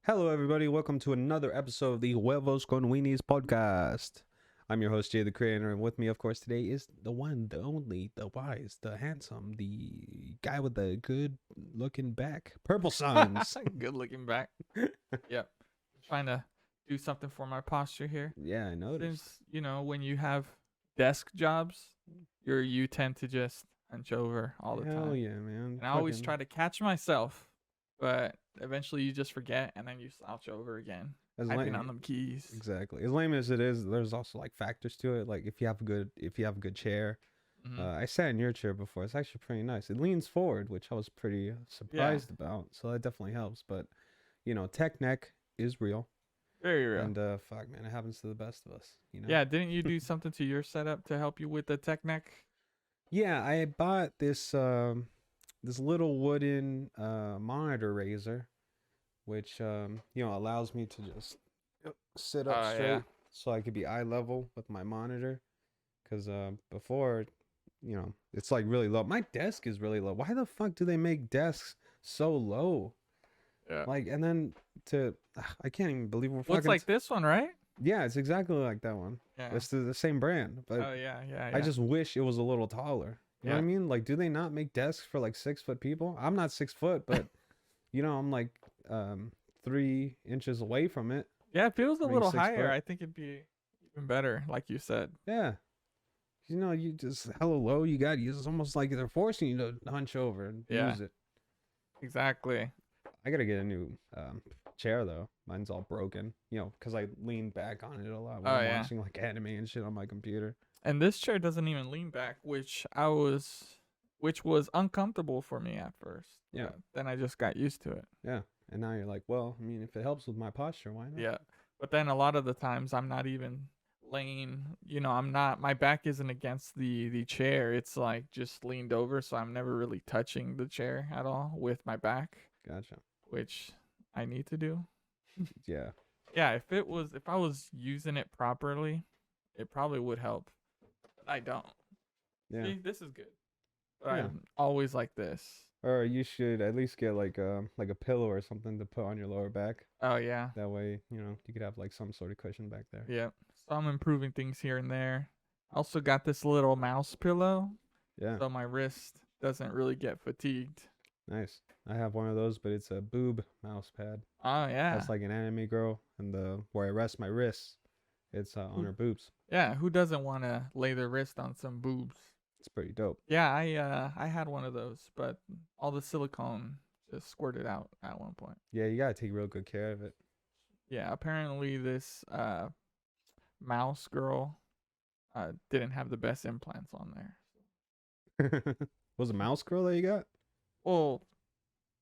Hello, everybody. Welcome to another episode of the Huevos con Weenies podcast. I'm your host, JTheCreator, and with me, of course, today is the one, the only, the wise, the handsome, the guy with the good-looking back, PurpleSuns. Good looking back. Yep. Trying to do something for my posture here. Yeah, I noticed. Since, when you have desk jobs, you tend to just hunch over all the Hell time. yeah, man. And I always try to catch myself, but eventually you just forget and then you slouch over again. Typing on them keys. Exactly. As lame as it is, there's also like factors to it. Like if you have a good chair. I sat in your chair before. It's actually pretty nice. It leans forward, which I was pretty surprised about. So that definitely helps. But tech neck is real. Very real. And fuck, man, it happens to the best of us. Yeah, didn't you do something to your setup to help you with the tech neck? Yeah, I bought this this little wooden monitor raiser, which allows me to just sit up straight, so I could be eye level with my monitor. Because before, it's like really low. My desk is really low. Why the fuck do they make desks so low? Yeah. Like, and then I can't even believe we're fucking. It's like this one, right? Yeah, it's exactly like that one. Yeah. It's the same brand. But yeah. I just wish it was a little taller. You know what I mean? Like, do they not make desks for like 6 foot people? I'm not 6 foot, but I'm like 3 inches away from it. Yeah, if it was a little higher, I think it'd be even better, like you said. Yeah. You just hella low. It's almost like they're forcing you to hunch over and use it. Exactly. I gotta get a new chair though. Mine's all broken. Because I lean back on it a lot when I'm watching like anime and shit on my computer. And this chair doesn't even lean back, which was uncomfortable for me at first. Yeah. Then I just got used to it. Yeah. And now you're like, well, I mean, if it helps with my posture, why not? Yeah. But then a lot of the times I'm not even laying, my back isn't against the chair. It's like just leaned over, so I'm never really touching the chair at all with my back. Gotcha. Which I need to do. Yeah. Yeah, if I was using it properly, it probably would help. But I don't. Yeah. See, this is good. But I'm always like this. Or you should at least get like a pillow or something to put on your lower back. Oh yeah. That way, you could have like some sort of cushion back there. Yeah. So I'm improving things here and there. Also got this little mouse pillow. Yeah. So my wrist doesn't really get fatigued. Nice. I have one of those, but it's a boob mouse pad. Oh yeah. That's like an anime girl, and where I rest my wrists, it's on her boobs. Yeah. Who doesn't want to lay their wrist on some boobs? It's pretty dope. Yeah, I had one of those, but all the silicone just squirted out at one point. Yeah, you gotta take real good care of it. Yeah, apparently this mouse girl didn't have the best implants on there. Was it mouse girl that you got? Well,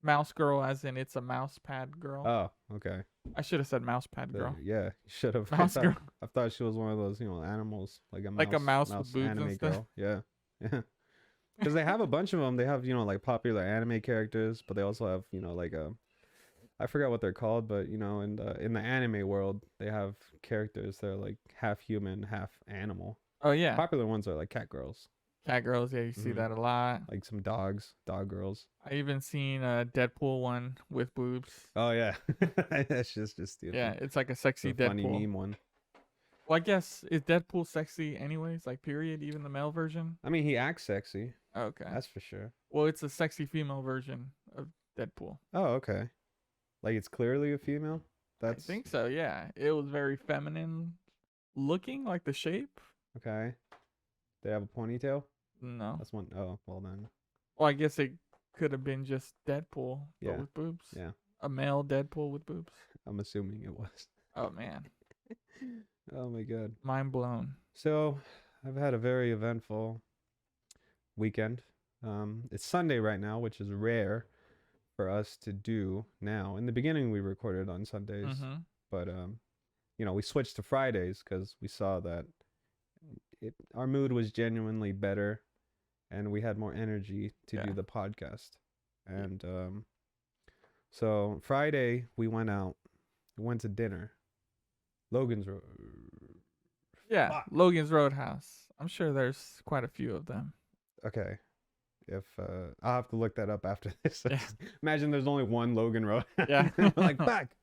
mouse girl as in it's a mouse pad girl. Oh, okay. I should have said mouse pad girl. Yeah, you should have. Mouse girl. I thought she was one of those, animals, like a mouse with boobs anime and stuff. girl. Yeah. Because they have a bunch of them. They have, like popular anime characters, but they also have, like I forgot what they're called, but in the anime world, they have characters that are like half human, half animal. Oh yeah. Popular ones are like cat girls. Cat girls, yeah, you see that a lot. Like some dog girls. I even seen a Deadpool one with boobs. Oh yeah, that's just stupid. Yeah, it's like a sexy Deadpool. Funny meme one. Well, I guess is Deadpool sexy anyways? Like period, even the male version. I mean, he acts sexy. Okay, that's for sure. Well, it's a sexy female version of Deadpool. Oh, okay. Like it's clearly a female. I think so. Yeah, it was very feminine looking, like the shape. Okay. They have a ponytail. No. That's one. Oh, well then. Well, I guess it could have been just Deadpool, but with boobs. Yeah. A male Deadpool with boobs. I'm assuming it was. Oh man. Oh my god. Mind blown. So, I've had a very eventful weekend. It's Sunday right now, which is rare for us to do now. In the beginning, we recorded on Sundays, but we switched to Fridays because we saw that our mood was genuinely better, and we had more energy to do the podcast. And so Friday we went out. We went to dinner. Logans Logans Roadhouse. I'm sure there's quite a few of them. Okay. if I'll have to look that up after this. Yeah. Imagine there's only one Logan Road. Yeah. Like back.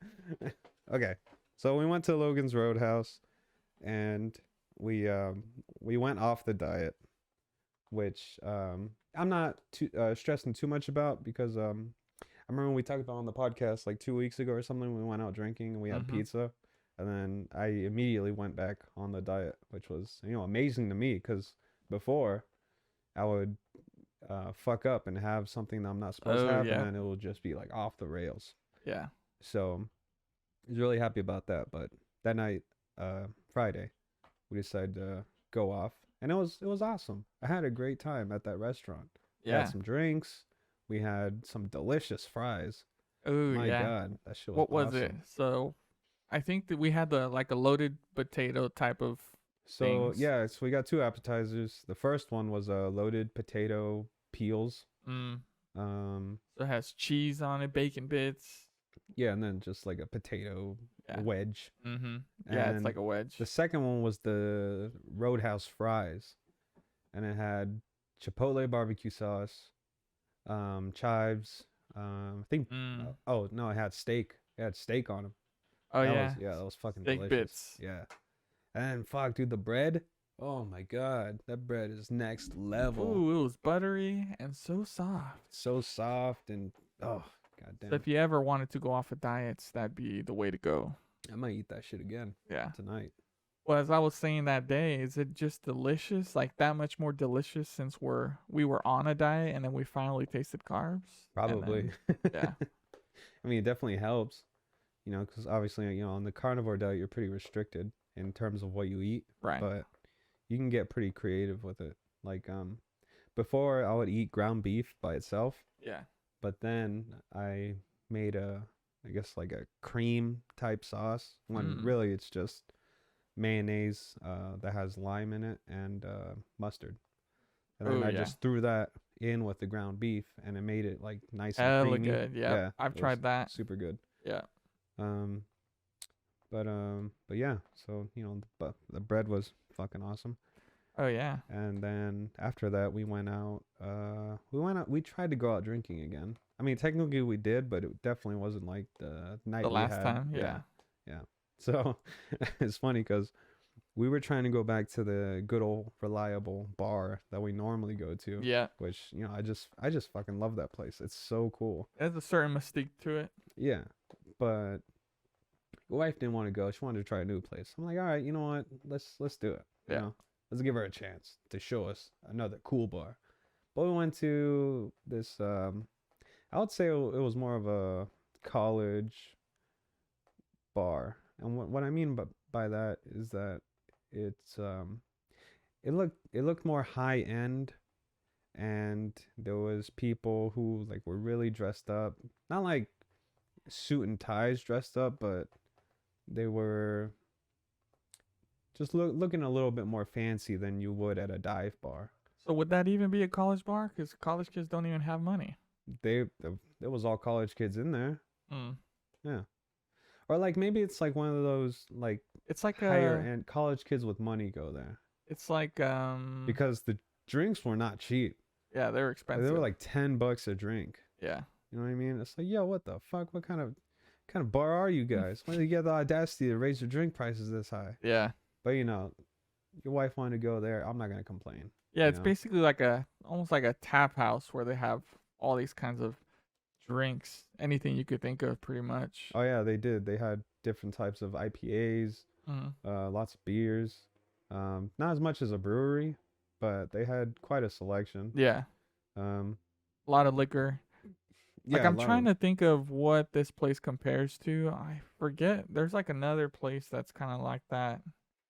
Okay. So we went to Logan's Roadhouse and we went off the diet, which I'm not too stressing too much about because I remember when we talked about on the podcast like 2 weeks ago or something, we went out drinking and we had pizza, and then I immediately went back on the diet, which was, you know, amazing to me because before I would fuck up and have something that I'm not supposed to have, and then it will just be like off the rails. Yeah. So I was really happy about that. But that night, Friday, we decided to go off, and it was awesome. I had a great time at that restaurant. Yeah. We had some drinks. We had some delicious fries. Oh, My yeah. God, that shit was What was awesome. it? So I think that we had like a loaded potato type of So things. yeah, so we got 2 appetizers. The first one was loaded potato peels. So it has cheese on it, bacon bits. Yeah, and then just like a potato wedge. Yeah, it's like a wedge. The second one was the Roadhouse fries, and it had chipotle barbecue sauce, chives. I think. Oh no, it had steak. It had steak on them. Oh that was fucking steak delicious. Bits. Yeah, and fuck, dude, the bread. Oh my God, that bread is next level. Ooh, it was buttery and so soft. So soft and oh goddamn. So if you ever wanted to go off of diets, that'd be the way to go. I might eat that shit again. Yeah. Tonight. Well, as I was saying that day, is it just delicious? Like that much more delicious since we were on a diet and then we finally tasted carbs? Probably. Yeah. I mean, it definitely helps, you know, because obviously, you know, on the carnivore diet, you're pretty restricted in terms of what you eat. Right. But you can get pretty creative with it. Like, before I would eat ground beef by itself. Yeah. But then I made I guess like a cream type sauce when really it's just mayonnaise that has lime in it and mustard. And then I just threw that in with the ground beef and it made it like nice and creamy. Good. Yeah. I've tried that. Super good. Yeah. But yeah, so you know the bread was fucking awesome. Oh yeah. And then after that we went out. We tried to go out drinking again. I mean, technically we did, but it definitely wasn't like the night we last had. time. Yeah. So it's funny because we were trying to go back to the good old reliable bar that we normally go to. Yeah. Which, you know, I just fucking love that place. It's so cool. There's a certain mystique to it. Yeah, but my wife didn't want to go. She wanted to try a new place. I'm like, all right, you know what? Let's do it. You know? Let's give her a chance to show us another cool bar. But we went to this. I would say it was more of a college bar, and what I mean by that is that it's it looked more high end, and there was people who like were really dressed up, not like suit and ties dressed up, but they were just looking a little bit more fancy than you would at a dive bar. So would that even be a college bar? Because college kids don't even have money. There was all college kids in there. Yeah. Or like maybe it's like one of those like it's like higher end college kids with money go there. It's like because the drinks were not cheap. Yeah, they were expensive. They were like $10 a drink. Yeah. You know what I mean? It's like, yo, what the fuck? What kind of bar are you guys? Why do you get the audacity to raise your drink prices this high? Yeah. But you know, your wife wanted to go there. I'm not gonna complain. Yeah, it's basically like almost like a tap house where they have all these kinds of drinks, anything you could think of, pretty much. Oh yeah, they did. They had different types of IPAs, lots of beers. Not as much as a brewery, but they had quite a selection. Yeah. A lot of liquor. Like, I'm trying to think of what this place compares to. I forget. There's like another place that's kind of like that.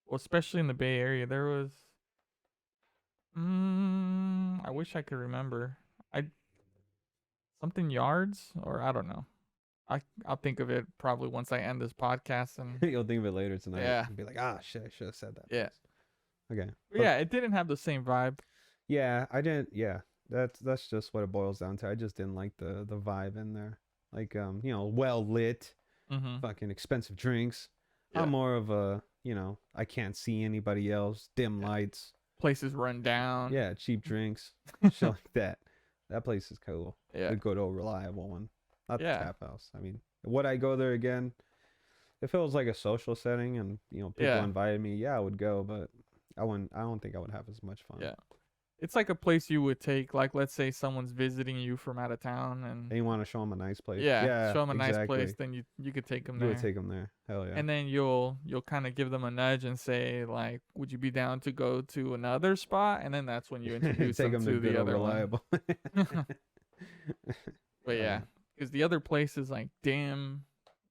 Well, especially in the Bay Area, there was. I wish I could remember. Something Yards, or I don't know. I'll think of it probably once I end this podcast, and you'll think of it later tonight. Yeah. And be like, shit, I should have said that. Yeah. Okay. But yeah, it didn't have the same vibe. Yeah, I didn't. Yeah, that's just what it boils down to. I just didn't like the vibe in there. Like, you know, well lit, fucking expensive drinks. Yeah. I'm more of a, you know, I can't see anybody else, dim lights. Places run down. Yeah, cheap drinks, shit like that. That place is cool. Yeah. The good old reliable one. Not the Yeah. tap house. I mean, would I go there again? If it was like a social setting and, you know, people Yeah. invited me, yeah, I would go, but I don't think I would have as much fun. Yeah. It's like a place you would take, like, let's say someone's visiting you from out of town, and you want to show them a nice place. yeah, show them a nice exactly. place, then you could take them You there. would take them there. Hell yeah. And then you'll kind of give them a nudge and say, like, would you be down to go to another spot? And then that's when you introduce take them to good the old other one. reliable. But yeah, because the other place is like dim,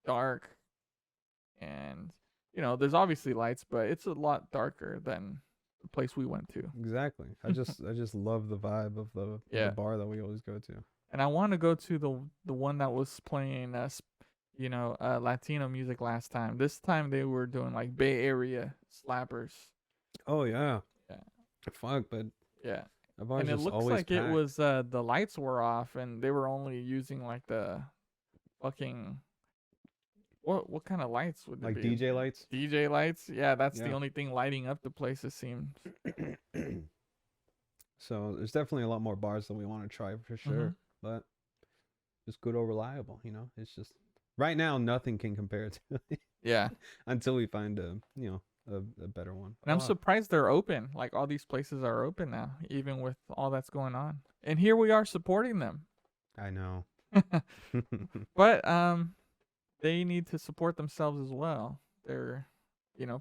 dark, and you know, there's obviously lights, but it's a lot darker than the place we went to. Exactly. I just love the vibe of the bar that we always go to. And I want to go to the one that was playing Latino music last time. This time they were doing like Bay Area slappers. Oh yeah. Yeah. Fuck, but yeah. And it looks like packed. it was the lights were off and they were only using like the fucking what kind of lights would like it be? DJ lights? DJ lights? Yeah, that's the only thing lighting up the place, it seems. So there's definitely a lot more bars that we want to try for sure. But just good old reliable, you know? It's just right now nothing can compare to it. Yeah. Until we find a better one. And I'm surprised they're open. Like all these places are open now, even with all that's going on. And here we are supporting them. I know. But they need to support themselves as well. They're,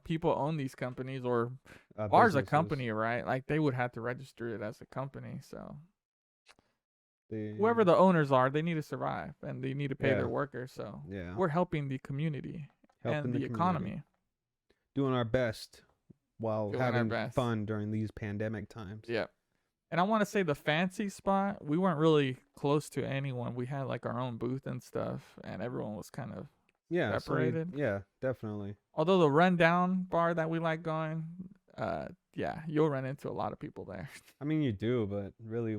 people own these companies, or bars a company, right? Like they would have to register it as a company. So whoever the owners are, they need to survive and they need to pay their workers. So we're helping the community and the economy. Doing our best while having fun during these pandemic times. Yeah. And I want to say the fancy spot, we weren't really close to anyone. We had like our own booth and stuff, and everyone was kind of separated. So definitely. Although the rundown bar that we like going, you'll run into a lot of people there. I mean, you do, but really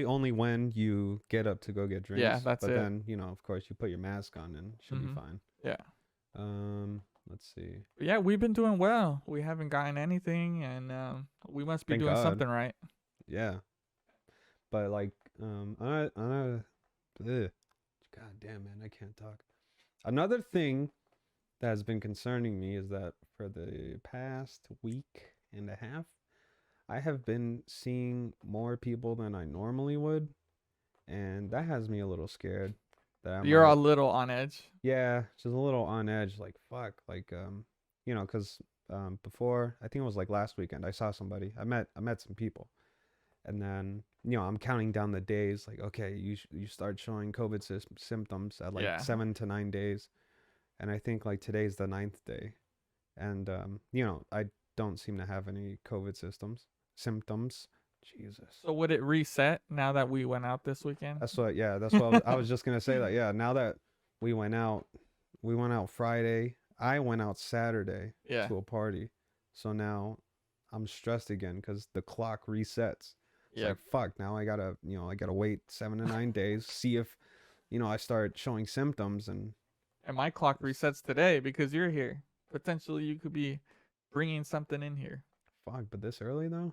only when you get up to go get drinks. Yeah, that's it. But then, of course, you put your mask on and it should be fine. Yeah. Let's see. But yeah, we've been doing well. We haven't gotten anything, and we must be doing something right. Yeah. But like, God damn, man, I can't talk. Another thing that has been concerning me is that for the past week and a half, I have been seeing more people than I normally would, and that has me a little scared. You're a little on edge. Yeah, just a little on edge. Like fuck, like because before, I think it was like last weekend, I saw somebody. I met some people, and then I'm counting down the days. Like okay, you start showing COVID symptoms at like 7 to 9 days, and I think like today's the 9th day, and I don't seem to have any COVID symptoms. Jesus. So would it reset now that we went out this weekend? That's what I was just gonna say that. Yeah, now that we went out Friday. I went out Saturday to a party. So now I'm stressed again because the clock resets. It's like fuck. Now I gotta wait 7 to 9 days, see if I start showing symptoms and my clock resets today because you're here. Potentially you could be bringing something in here. Fuck, but this early though.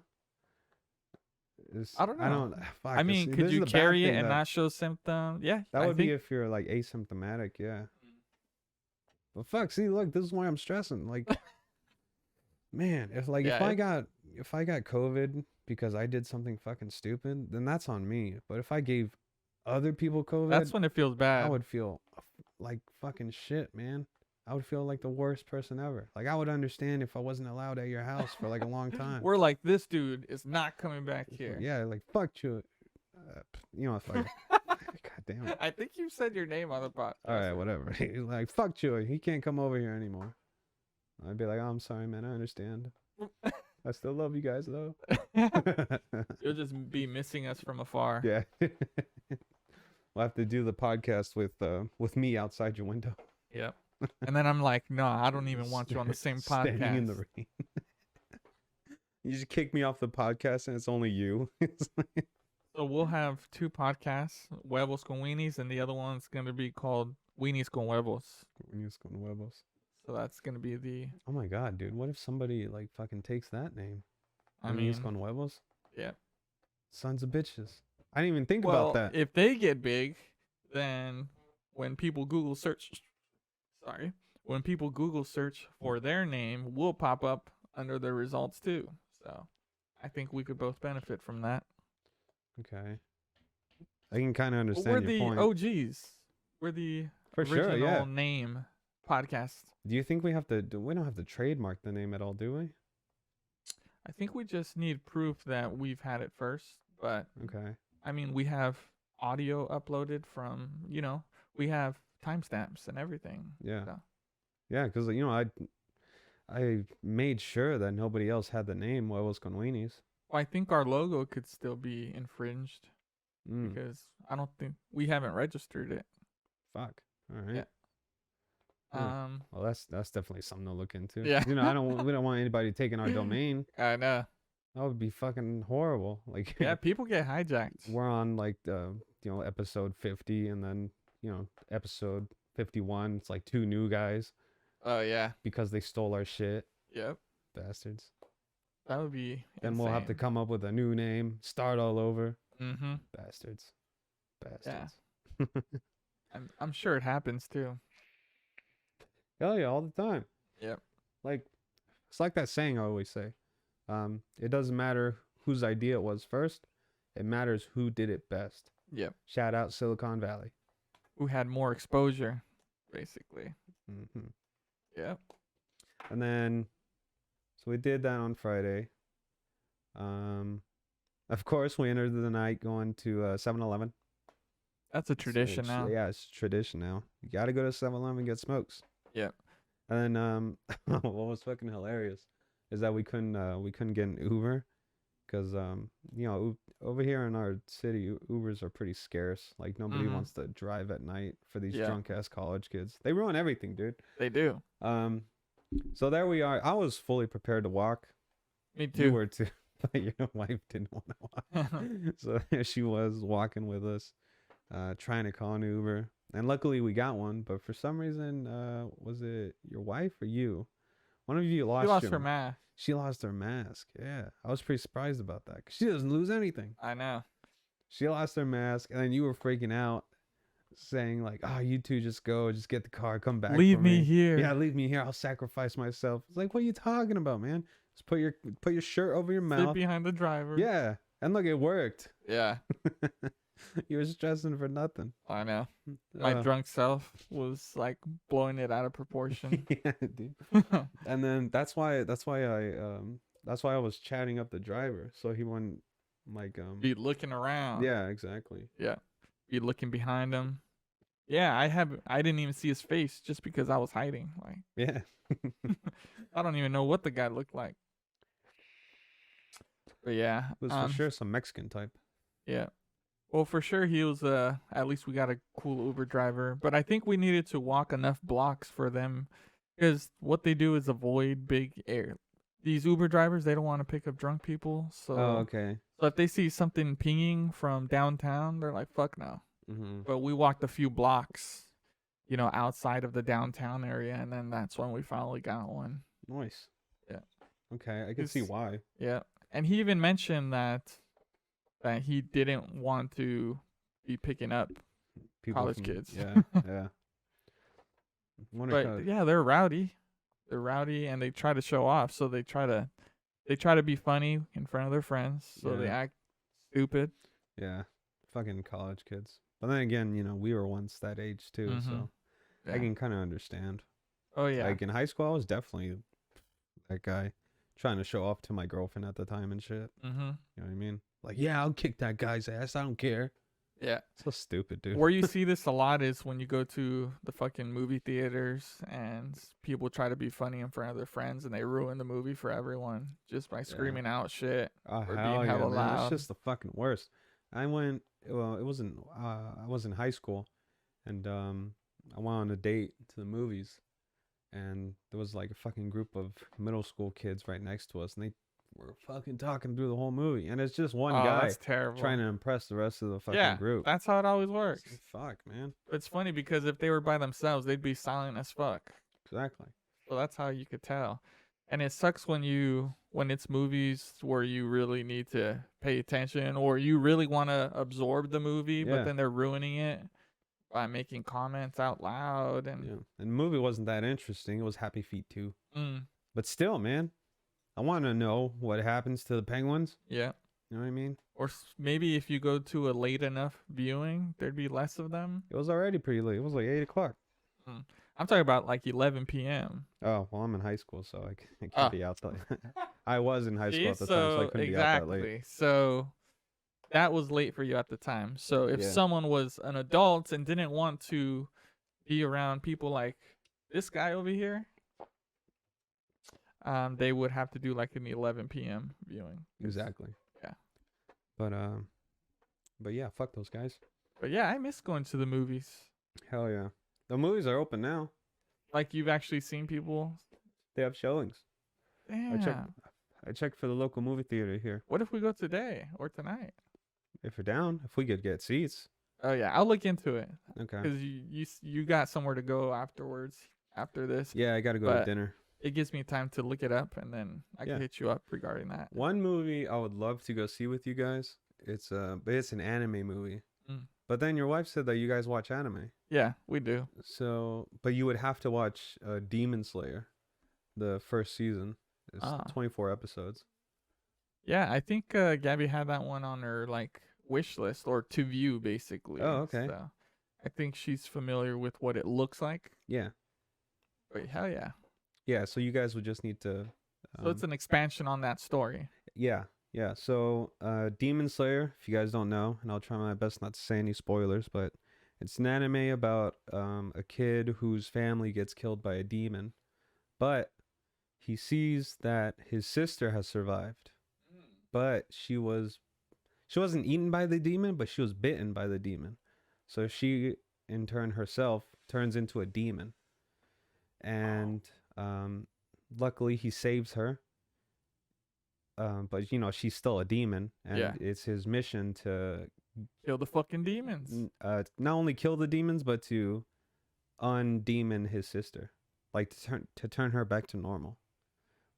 I don't know. Fuck, I mean, could you carry it and not show symptoms? Yeah. That would be if you're like asymptomatic, yeah. But fuck, see, look, this is why I'm stressing. Like, man, if I got COVID because I did something fucking stupid, then that's on me. But if I gave other people COVID, that's when it feels bad. I would feel like fucking shit, man. I would feel like the worst person ever. Like I would understand if I wasn't allowed at your house for like a long time. We're like, this dude is not coming back here. Yeah, like fuck you. If I, God damn it. I think you said your name on the podcast. All right, whatever. He's like, fuck Chewy. He can't come over here anymore. I'd be like, oh, I'm sorry, man. I understand. I still love you guys though. You'll just be missing us from afar. Yeah. We'll have to do the podcast with me outside your window. Yep. And then I'm like, no, I don't even want you on the same podcast. Standing in the rain. You just kick me off the podcast and it's only you. So we'll have 2 podcasts, Huevos con Weenies, and the other one's going to be called Weenies con Huevos. Weenies con Huevos. So that's going to be the... Oh my God, dude. What if somebody like fucking takes that name? Weenies con Huevos? Yeah. Sons of bitches. I didn't even think Well, about that. if they get big, then when people Google search, when people Google search for their name, we'll pop up under the results too. So I think we could both benefit from that. Okay. I can kind of But understand we're your the point. OGs. We're the For original sure, yeah. name podcast. Do you think we have to? We don't have to trademark the name at all, do we? I think we just need proof that we've had it first. But Okay. I mean, we have audio uploaded from, we have timestamps and everything. Yeah. So. Yeah, because I made sure that nobody else had the name Huevos con Weenies. Well, I think our logo could still be infringed because I don't think we haven't registered it. Fuck. All right. Yeah. Well, that's definitely something to look into. Yeah. We don't want anybody taking our domain. I know. That would be fucking horrible. Like, Yeah, people get hijacked. we're on like episode 50, and then episode 51. It's like 2 new guys Oh yeah. because they stole our shit, Yep. bastards. That would be. Then we'll have to come up with a new name, start all over. Mm-hmm. Bastards. Yeah. I'm sure it happens too. Hell yeah, all the time. Yep. Like, it's like that saying I always say. It doesn't matter whose idea it was first. It matters who did it best. Yep. Shout out Silicon Valley. Who had more exposure, basically. Mm-hmm. Yep. And then, so we did that on Friday. Of course, we entered the night going to 7-Eleven. That's a tradition now. Yeah, it's tradition now. You got to go to 7-Eleven and get smokes. Yep. And then, what was fucking hilarious is that we couldn't get an Uber because over here in our city, Ubers are pretty scarce. Like, nobody wants to drive at night for these drunk ass college kids. They ruin everything, dude. They do. So there we are. I was fully prepared to walk. Me too. You were too, but your wife didn't want to walk. So there she was walking with us, trying to call an Uber. And luckily we got one, but for some reason, was it your wife or you? One of you lost her mask. She lost her mask. Yeah. I was pretty surprised about that because she doesn't lose anything. I know. She lost her mask, and then you were freaking out, saying like, "Oh, you two just go, just get the car, come back. Leave for me here." Yeah, leave me here. I'll sacrifice myself." It's like, what are you talking about, man? Just put your shirt over your mouth. Sit behind the driver. Yeah, and look, it worked. Yeah. You were stressing for nothing. I know. My drunk self was like blowing it out of proportion. Yeah, dude. And then that's why I was chatting up the driver so he wouldn't like be looking around. Yeah, exactly. Yeah. Be looking behind him. Yeah, I didn't even see his face just because I was hiding. Like, yeah. I don't even know what the guy looked like. But yeah, it was for sure some Mexican type. Yeah. Well, for sure he was at least we got a cool Uber driver, but I think we needed to walk enough blocks for them because what they do is avoid big air. These Uber drivers, they don't want to pick up drunk people, so Okay. So if they see something pinging from downtown, they're like, "Fuck no." Mm-hmm. But we walked a few blocks, outside of the downtown area, and then that's when we finally got one. Nice. Yeah. Okay, I can see why. Yeah, and he even mentioned that he didn't want to be picking up college kids. Yeah, yeah. But yeah, they're rowdy. They're rowdy, and they try to show off. So they try to be funny in front of their friends. So they act stupid. Yeah, fucking college kids. But then again, we were once that age too, so I can kind of understand. Oh yeah. Like in high school, I was definitely that guy trying to show off to my girlfriend at the time and shit. Mm-hmm. You know what I mean? Like, yeah, I'll kick that guy's ass. I don't care. Yeah. So stupid, dude. Where you see this a lot is when you go to the fucking movie theaters and people try to be funny in front of their friends and they ruin the movie for everyone just by screaming out shit or being hella loud. It's just the fucking worst. I was in high school and I went on a date to the movies and there was like a fucking group of middle school kids right next to us and they were fucking talking through the whole movie, and it's just one guy that's terrible. Trying to impress the rest of the fucking group. That's how it always works. Fuck, man. It's funny because if they were by themselves, they'd be silent as fuck. Exactly. So that's how you could tell. And it sucks when you when it's movies where you really need to pay attention or you really want to absorb the movie, but then they're ruining it by making comments out loud. And and the movie wasn't that interesting. It was Happy Feet 2. Mm. But still, man, I want to know what happens to the penguins. Yeah. You know what I mean? Or maybe if you go to a late enough viewing, there'd be less of them. It was already pretty late. It was like 8 o'clock. I'm talking about like 11 p.m. Oh, well, I'm in high school, so I can't be out that I was in high school at the time, so I couldn't be out that late. So that was late for you at the time. So if someone was an adult and didn't want to be around people like this guy over here, they would have to do like an 11 p.m. viewing. Exactly. Yeah. But yeah, fuck those guys. But yeah, I miss going to the movies. Hell yeah. The movies are open now. Like you've actually seen people. They have showings. Damn. I checked for the local movie theater here. What if we go today or tonight? If you're down, if we could get seats. Oh yeah, I'll look into it. Okay. Because you got somewhere to go afterwards after this. Yeah, I got to go to dinner. It gives me time to look it up, and then I can hit you up regarding that. One movie I would love to go see with you guys. It's an anime movie. But then your wife said that you guys watch anime. Yeah, we do. So, but you would have to watch Demon Slayer, the first season. It's 24 episodes. Yeah, I think Gabby had that one on her like wish list or to view basically. Oh, okay. So I think she's familiar with what it looks like. Yeah. But hell yeah. Yeah, so you guys would just need to. So it's an expansion on that story. Yeah. Yeah, so Demon Slayer, if you guys don't know, and I'll try my best not to say any spoilers, but it's an anime about a kid whose family gets killed by a demon, but he sees that his sister has survived, but she wasn't eaten by the demon, but she was bitten by the demon. So she, in turn herself, turns into a demon, and luckily he saves her. But you know she's still a demon, and it's his mission to kill the fucking demons. Not only kill the demons, but to undemon his sister, like to turn her back to normal.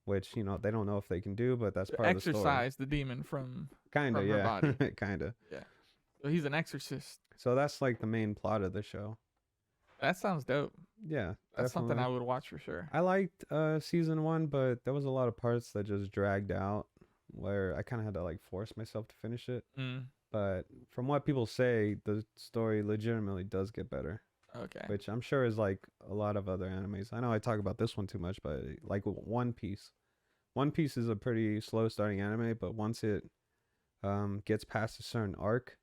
Which they don't know if they can do, but that's part of the story. Exorcise the demon from her body. Kinda. Yeah. So he's an exorcist. So that's like the main plot of the show. That sounds dope. Yeah, that's something I would watch for sure. I liked season 1, but there was a lot of parts that just dragged out where I kind of had to like force myself to finish it. But from what people say, the story legitimately does get better. Okay. Which I'm sure is like a lot of other animes. I know I talk about this one too much, but like One Piece. One Piece is a pretty slow starting anime, but once it gets past a certain arc,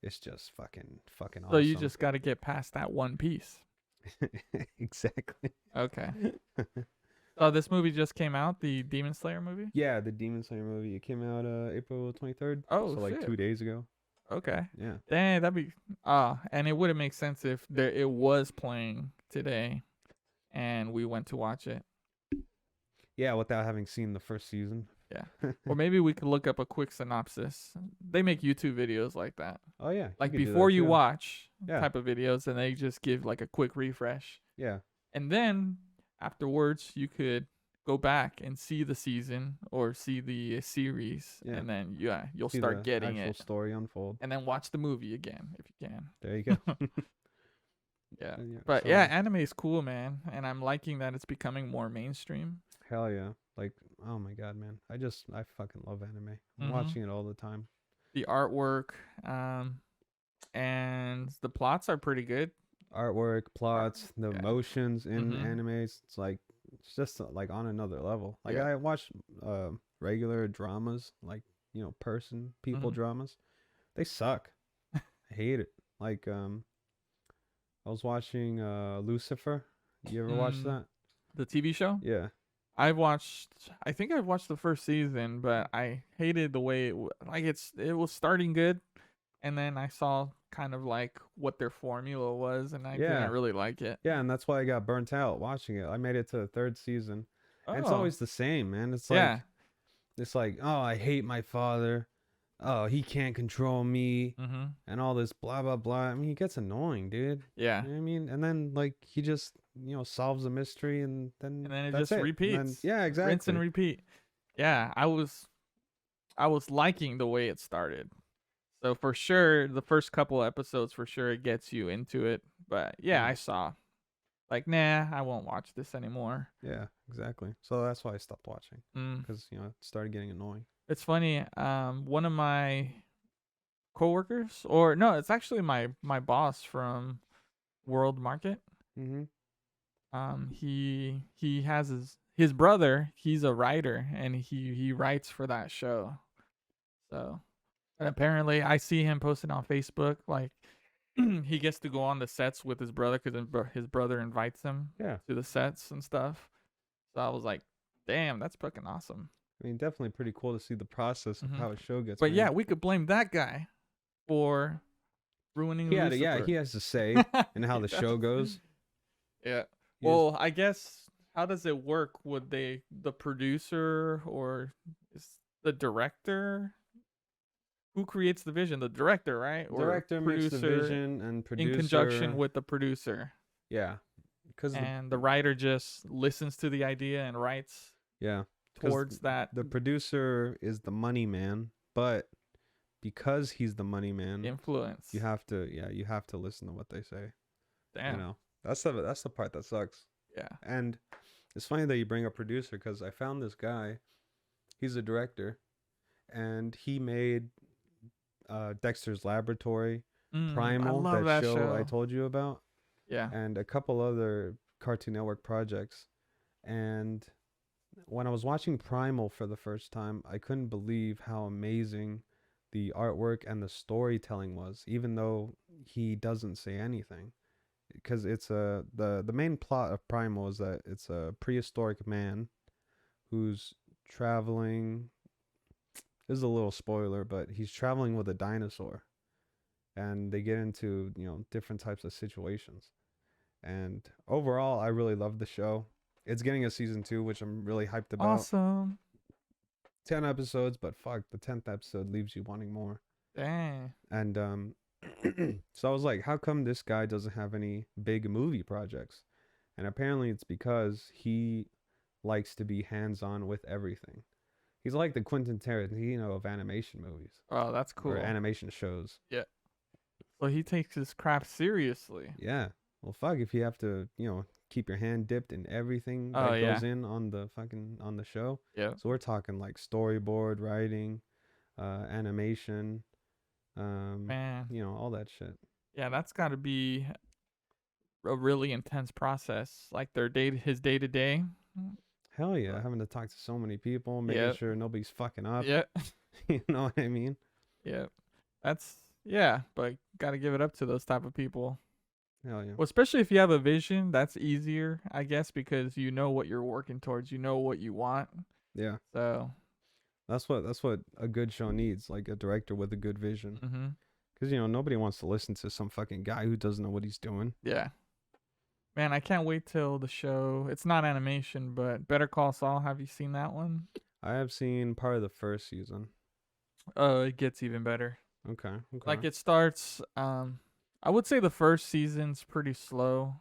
it's just fucking awesome. So you just got to get past that one piece. Exactly. Okay. So this movie just came out, the Demon Slayer movie? Yeah, the Demon Slayer movie. It came out April 23rd. Oh, so like 2 days ago. Okay. Yeah. Dang, that'd be and it wouldn't make sense if it was playing today and we went to watch it. Yeah, without having seen the first season. Yeah. Or maybe we could look up a quick synopsis. They make YouTube videos like that. Oh yeah. Like before you watch type of videos, and they just give like a quick refresh. Yeah. And then afterwards you could go back and see the season or see the series, and then you'll start getting it. Story unfold. And then watch the movie again if you can. There you go. Yeah. But yeah, anime is cool, man, and I'm liking that it's becoming more mainstream. Hell yeah. Like, oh my god, man. I fucking love anime. I'm watching it all the time. The artwork, and the plots are pretty good. Artwork, plots, the emotions in animes, it's just like on another level. Like I watch regular dramas, like, people dramas. They suck. I hate it. Like I was watching Lucifer. You ever watch that? The TV show? Yeah. I think I've watched the first season, but I hated the way it was starting good, and then I saw kind of like what their formula was, and I didn't really like it. Yeah, and that's why I got burnt out watching it. I made it to the 3rd season. And it's always the same, man. It's like it's like, oh, I hate my father. Oh, he can't control me, and all this blah blah blah. I mean, it gets annoying, dude. Yeah. You know what I mean? And then like he just solves a mystery, and then it just repeats. Yeah, exactly. Rinse and repeat. yeah, I was liking the way it started. So for sure, the first couple episodes for sure it gets you into it. But yeah, I saw like, nah, I won't watch this anymore. Yeah, exactly. So that's why I stopped watching Mm. because it started getting annoying. It's funny. One of my coworkers, or no, it's actually my boss from World Market. Mm-hmm. He has his brother. He's a writer, and he writes for that show. So, and apparently, I see him posting on Facebook like he gets to go on the sets with his brother because his brother invites him Yeah. to the sets and stuff. So I was like, damn, that's fucking awesome. I mean, definitely pretty cool to see the process of how a show gets But made. yeah, we could blame that guy for ruining Lucifer. He has to say in how the show goes. Yeah. Well, I guess how does it work? Would the producer or is the director? Who creates the vision? The director, right? Or Director makes the vision, and producer in conjunction with the producer. Yeah, and the writer just listens to the idea and writes. Yeah, towards that. The producer is the money man, but because he's the money man, influence. You have to listen to what they say. Damn. That's the part that sucks. Yeah. And it's funny that you bring up producer because I found this guy. He's a director, and he made Dexter's Laboratory, Primal, that show I told you about. Yeah. And a couple other Cartoon Network projects. And when I was watching Primal for the first time, I couldn't believe how amazing the artwork and the storytelling was, even though he doesn't say anything. Because it's the main plot of Primal is that it's a prehistoric man who's traveling. This is a little spoiler, but he's traveling with a dinosaur, and they get into different types of situations. And overall, I really love the show. It's getting a season 2, which I'm really hyped about. Awesome. 10 episodes, but fuck, the 10th episode leaves you wanting more. Dang. And so I was like, how come this guy doesn't have any big movie projects? And apparently it's because he likes to be hands-on with everything. He's like the Quentin Tarantino of animation movies. Oh, that's cool. Or animation shows. Yeah. So he takes his craft seriously. Yeah. Well, fuck, if you have to, keep your hand dipped in everything that goes in on the show. Yeah. So we're talking like storyboard, writing, animation, man, all that shit. Yeah, that's got to be a really intense process. Like his day to day. Hell yeah, having to talk to so many people, making sure nobody's fucking up. Yeah. You know what I mean? Yeah. But got to give it up to those type of people. Hell yeah. Well, especially if you have a vision, that's easier, I guess, because you know what you're working towards. You know what you want. Yeah. So that's what a good show needs, like a director with a good vision. Mm-hmm. Because, nobody wants to listen to some fucking guy who doesn't know what he's doing. Yeah. Man, I can't wait till the show. It's not animation, but Better Call Saul. Have you seen that one? I have seen part of the first season. Oh, it gets even better. Okay. Like it starts, I would say the first season's pretty slow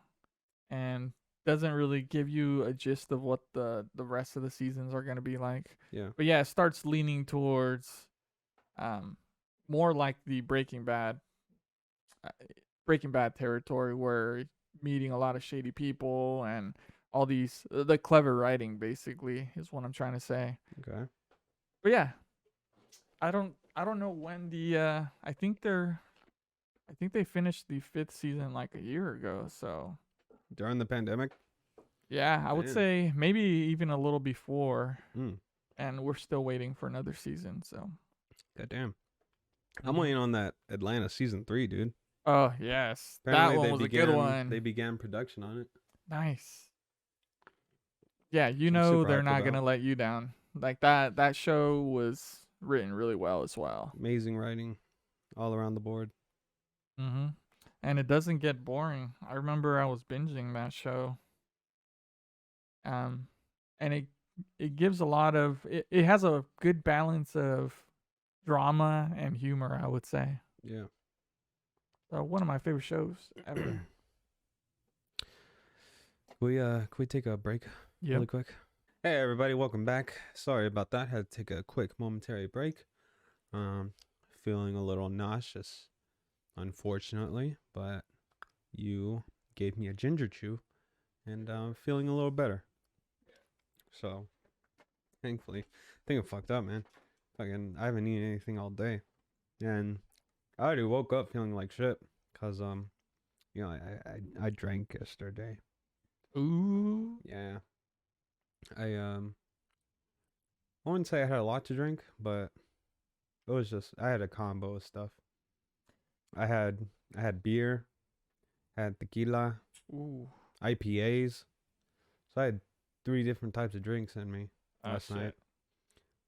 and doesn't really give you a gist of what the rest of the seasons are going to be like. Yeah. But yeah, it starts leaning towards more like the Breaking Bad territory, where meeting a lot of shady people and all these the clever writing basically is what I'm trying to say. Okay. But yeah, I don't know when the I think they finished the 5th season like a year ago, so during the pandemic. Yeah, I would say maybe even a little before. Mm. And we're still waiting for another season, so goddamn. I'm waiting on that Atlanta season 3, dude. Oh, yes. Apparently that one was a good one. They began production on it. Nice. Yeah, they're not going to let you down. Like that show was written really well as well. Amazing writing all around the board. Mm-hmm. And it doesn't get boring. I remember I was binging that show. And it gives a lot of it has a good balance of drama and humor, I would say. Yeah. So one of my favorite shows ever. Can we take a break really quick? Hey everybody, welcome back. Sorry about that. Had to take a quick momentary break. Um, Feeling a little nauseous, unfortunately, but you gave me a ginger chew, and feeling a little better. So, thankfully, I think I fucked up, man. Fucking, I haven't eaten anything all day, and I already woke up feeling like shit, cause I drank yesterday. Ooh. Yeah, I wouldn't say I had a lot to drink, but it was just I had a combo of stuff. I had I had beer, had tequila, Ooh. IPAs. So I had 3 different types of drinks in me Oh, last night, shit.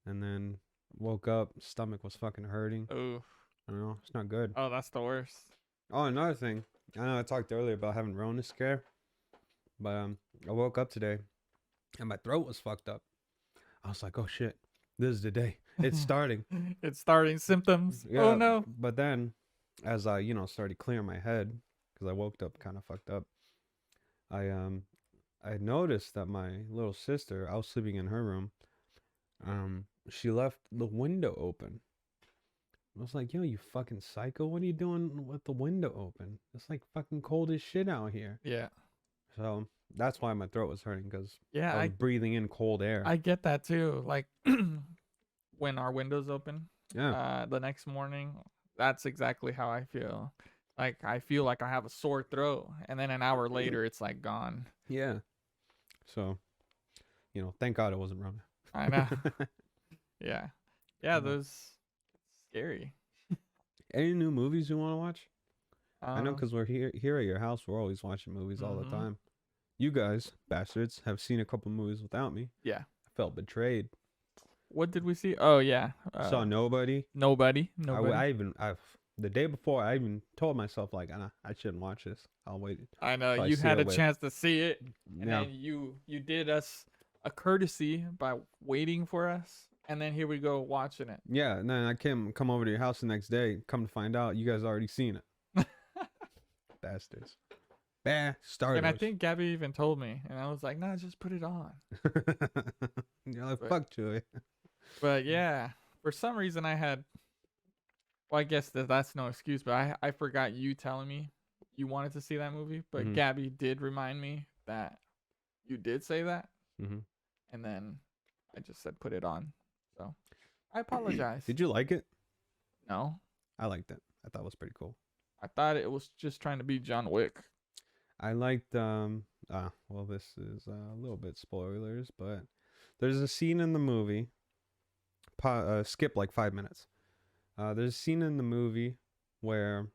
and then woke up, stomach was fucking hurting. Ooh. I don't know, it's not good. Oh, that's the worst. Oh, another thing. I know I talked earlier about having Rona scare, but I woke up today and my throat was fucked up. I was like, oh shit, this is the day. It's starting. It's starting symptoms. Yeah. Oh no. But then, as I started clearing my head because I woke up kind of fucked up, I noticed that my little sister, I was sleeping in her room, she left the window open. I was like, yo, you fucking psycho, what are you doing with the window open? It's like fucking cold as shit out here. Yeah. So that's why my throat was hurting, because Yeah, I was breathing in cold air. I get that too. Like when our windows open, Yeah. the next morning, that's exactly how I feel. Like I feel like I have a sore throat, and then an hour later, it's like gone. Yeah. So, thank God it wasn't Rona. I know. Yeah. Yeah, Yeah. those scary. Any new movies you want to watch? I know Um, because we're here at your house. We're always watching movies all the mhm. time. You guys, bastards, have seen a couple movies without me. Yeah. I felt betrayed. What did we see? Oh yeah. Saw Nobody. Nobody. The day before, I even told myself like, I shouldn't watch this. I'll wait. I know till I you see had it a with- chance to see it, and Yeah. then you did us a courtesy by waiting for us, and then here we go watching it. Yeah, and then I come over to your house the next day. Come to find out, you guys already seen it. Bastards. Bastardos. And I think Gabby even told me, and I was like, "Nah, just put it on." You're like, But- fuck Joey. But yeah, for some reason I had. Well, I guess that's no excuse, but I forgot you telling me you wanted to see that movie, but Mhm. Gabby did remind me that you did say that, Mm-hmm. and then I just said put it on. So I apologize. Did you like it? No, I liked it. I thought it was pretty cool. I thought it was just trying to be John Wick. I liked well, this is a little bit spoilers, but there's a scene in the movie. Skip like 5 minutes. There's a scene in the movie where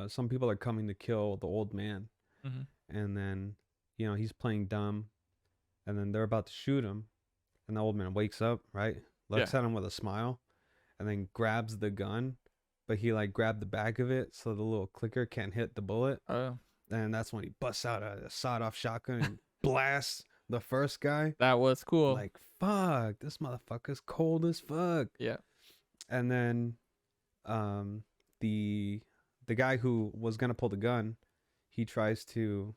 some people are coming to kill the old man, and then he's playing dumb, and then they're about to shoot him, and the old man wakes up, right? Looks at him with a smile, and then grabs the gun, but he like grabbed the back of it so the little clicker can't hit the bullet. Oh, And that's when he busts out a sawed-off shotgun and blasts the first guy. that was cool. Like, fuck, this motherfucker's cold as fuck. Yeah. And then the guy who was gonna pull the gun, he tries to,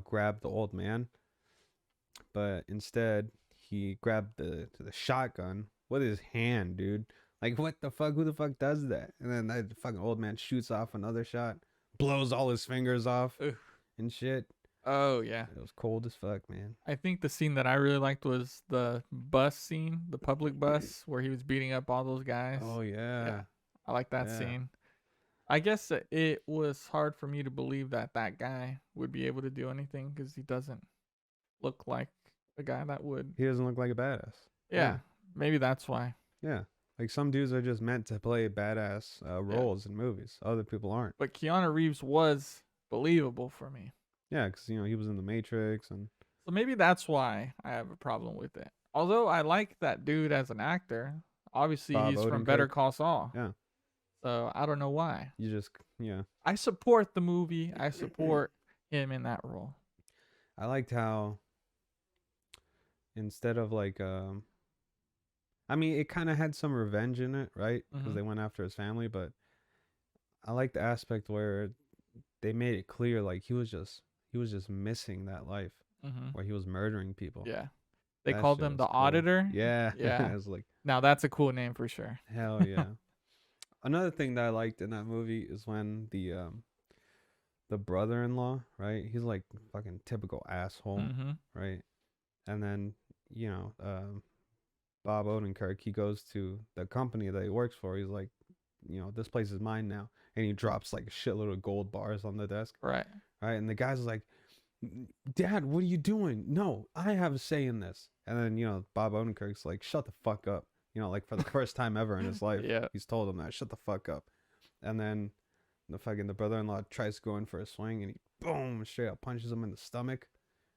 grab the old man. But instead he grabbed the shotgun with his hand, dude. Like, what the fuck? Who the fuck does that? And then that fucking old man shoots off another shot, blows all his fingers off Ugh. and shit. Oh yeah. It was cold as fuck, man. I think the scene that I really liked was the bus scene, the public bus where he was beating up all those guys. Oh yeah. I like that Yeah. scene. I guess it was hard for me to believe that guy would be able to do anything because he doesn't look like a guy that would. He doesn't look like a badass. Yeah, maybe that's why. Yeah. Like, some dudes are just meant to play badass roles in movies. Other people aren't. But Keanu Reeves was believable for me. Yeah, because, he was in The Matrix and... So maybe that's why I have a problem with it. Although I like that dude as an actor. Obviously, Bob he's from Better Odenkirk. Call Saul. Yeah. So I don't know why. You just... Yeah. I support the movie. I support him in that role. I liked how... Instead of, like... I mean, it kind of had some revenge in it, right? Because they went after his family, but... I like the aspect where they made it clear, like, he was just missing that life. Where he was murdering people. Yeah. They That called shit him was the cool. Auditor. Yeah. Yeah. I was like, Now that's a cool name for sure. hell yeah. Another thing that I liked in that movie is when the brother-in-law, right? He's like fucking typical asshole, Mm-hmm. right? And then, you know, Bob Odenkirk, he goes to the company that he works for. He's like, you know, this place is mine now. And he drops like a shitload of gold bars on the desk. Right. Right. And the guy's like, Dad, what are you doing? No, I have a say in this. And then, you know, Bob Odenkirk's like, shut the fuck up. You know, like for the first time ever in his life, Yeah. he's told him that, shut the fuck up. And then the brother-in-law tries to go in for a swing and he boom, straight up punches him in the stomach.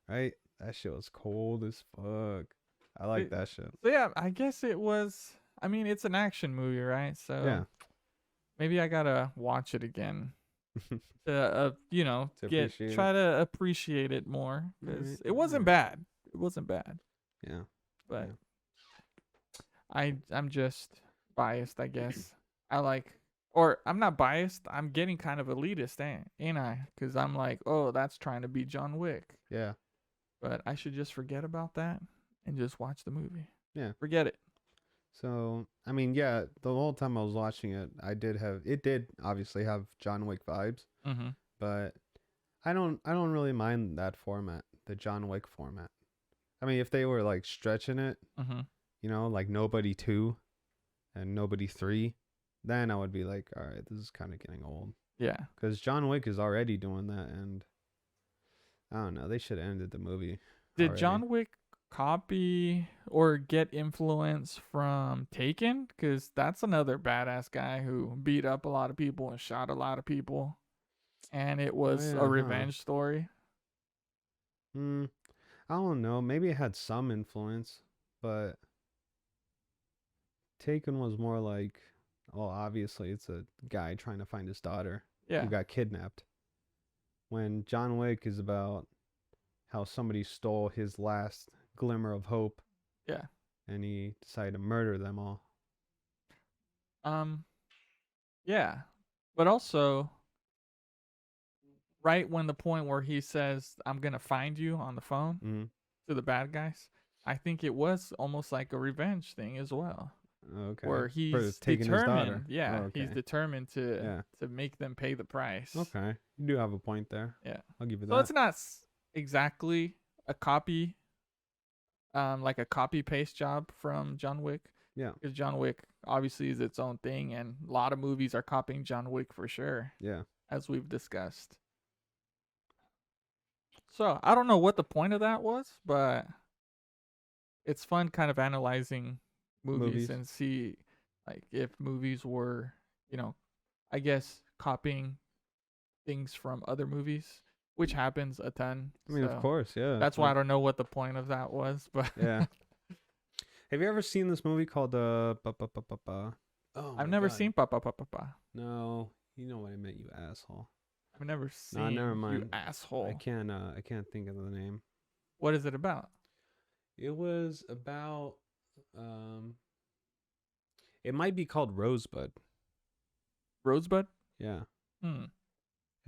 Right? That shit was cold as fuck. I like that shit. So yeah, I guess it was. I mean, it's an action movie, right? So Yeah. maybe I gotta watch it again to, you know, To try to appreciate it more because Right, it wasn't bad. It wasn't bad, Yeah. but Yeah. I'm just biased, I guess. Or I'm not biased. I'm getting kind of elitist, ain't I? Because I'm like, oh, that's trying to be John Wick. Yeah. But I should just forget about that and just watch the movie. Yeah. Forget it. So, I mean, yeah, the whole time I was watching it, it did obviously have John Wick vibes, Mm-hmm. but I don't really mind that format, the John Wick format. I mean, if they were like stretching it, Mm-hmm. you know, like Nobody 2 and Nobody 3, then I would be like, all right, this is kind of getting old. Yeah. Because John Wick is already doing that, and I don't know, they should have ended the movie. Did already. John Wick copy or get influence from Taken? Because that's another badass guy who beat up a lot of people and shot a lot of people. And it was yeah, a huh. revenge story. I don't know. Maybe it had some influence, but Taken was more like, well, obviously it's a guy trying to find his daughter Yeah. who got kidnapped. When John Wick is about how somebody stole his last glimmer of hope. Yeah. And he decided to murder them all. Yeah. But also, right when the point where he says, I'm going to find you on the phone Mm-hmm. to the bad guys, I think it was almost like a revenge thing as well. Okay. Where he's taking his daughter. determined. Yeah. Oh, okay. He's determined Yeah. to make them pay the price. Okay. You do have a point there. Yeah. I'll give you So that. it's not exactly a copy, like a copy paste job from John Wick. Yeah. Because John Wick obviously is its own thing, and a lot of movies are copying John Wick for sure. Yeah. As we've discussed. So I don't know what the point of that was, but it's fun kind of analyzing movies and see like if movies were, you know, I guess copying things from other movies, which happens a ton. I mean, of course, yeah. That's why I don't know what the point of that was, but yeah. Have you ever seen this movie called Oh, I've never seen Pa. No, you know what I meant, you asshole. I've never seen never mind. You asshole. I can't think of the name. What is it about? It was about it might be called Rosebud. Rosebud? Yeah. It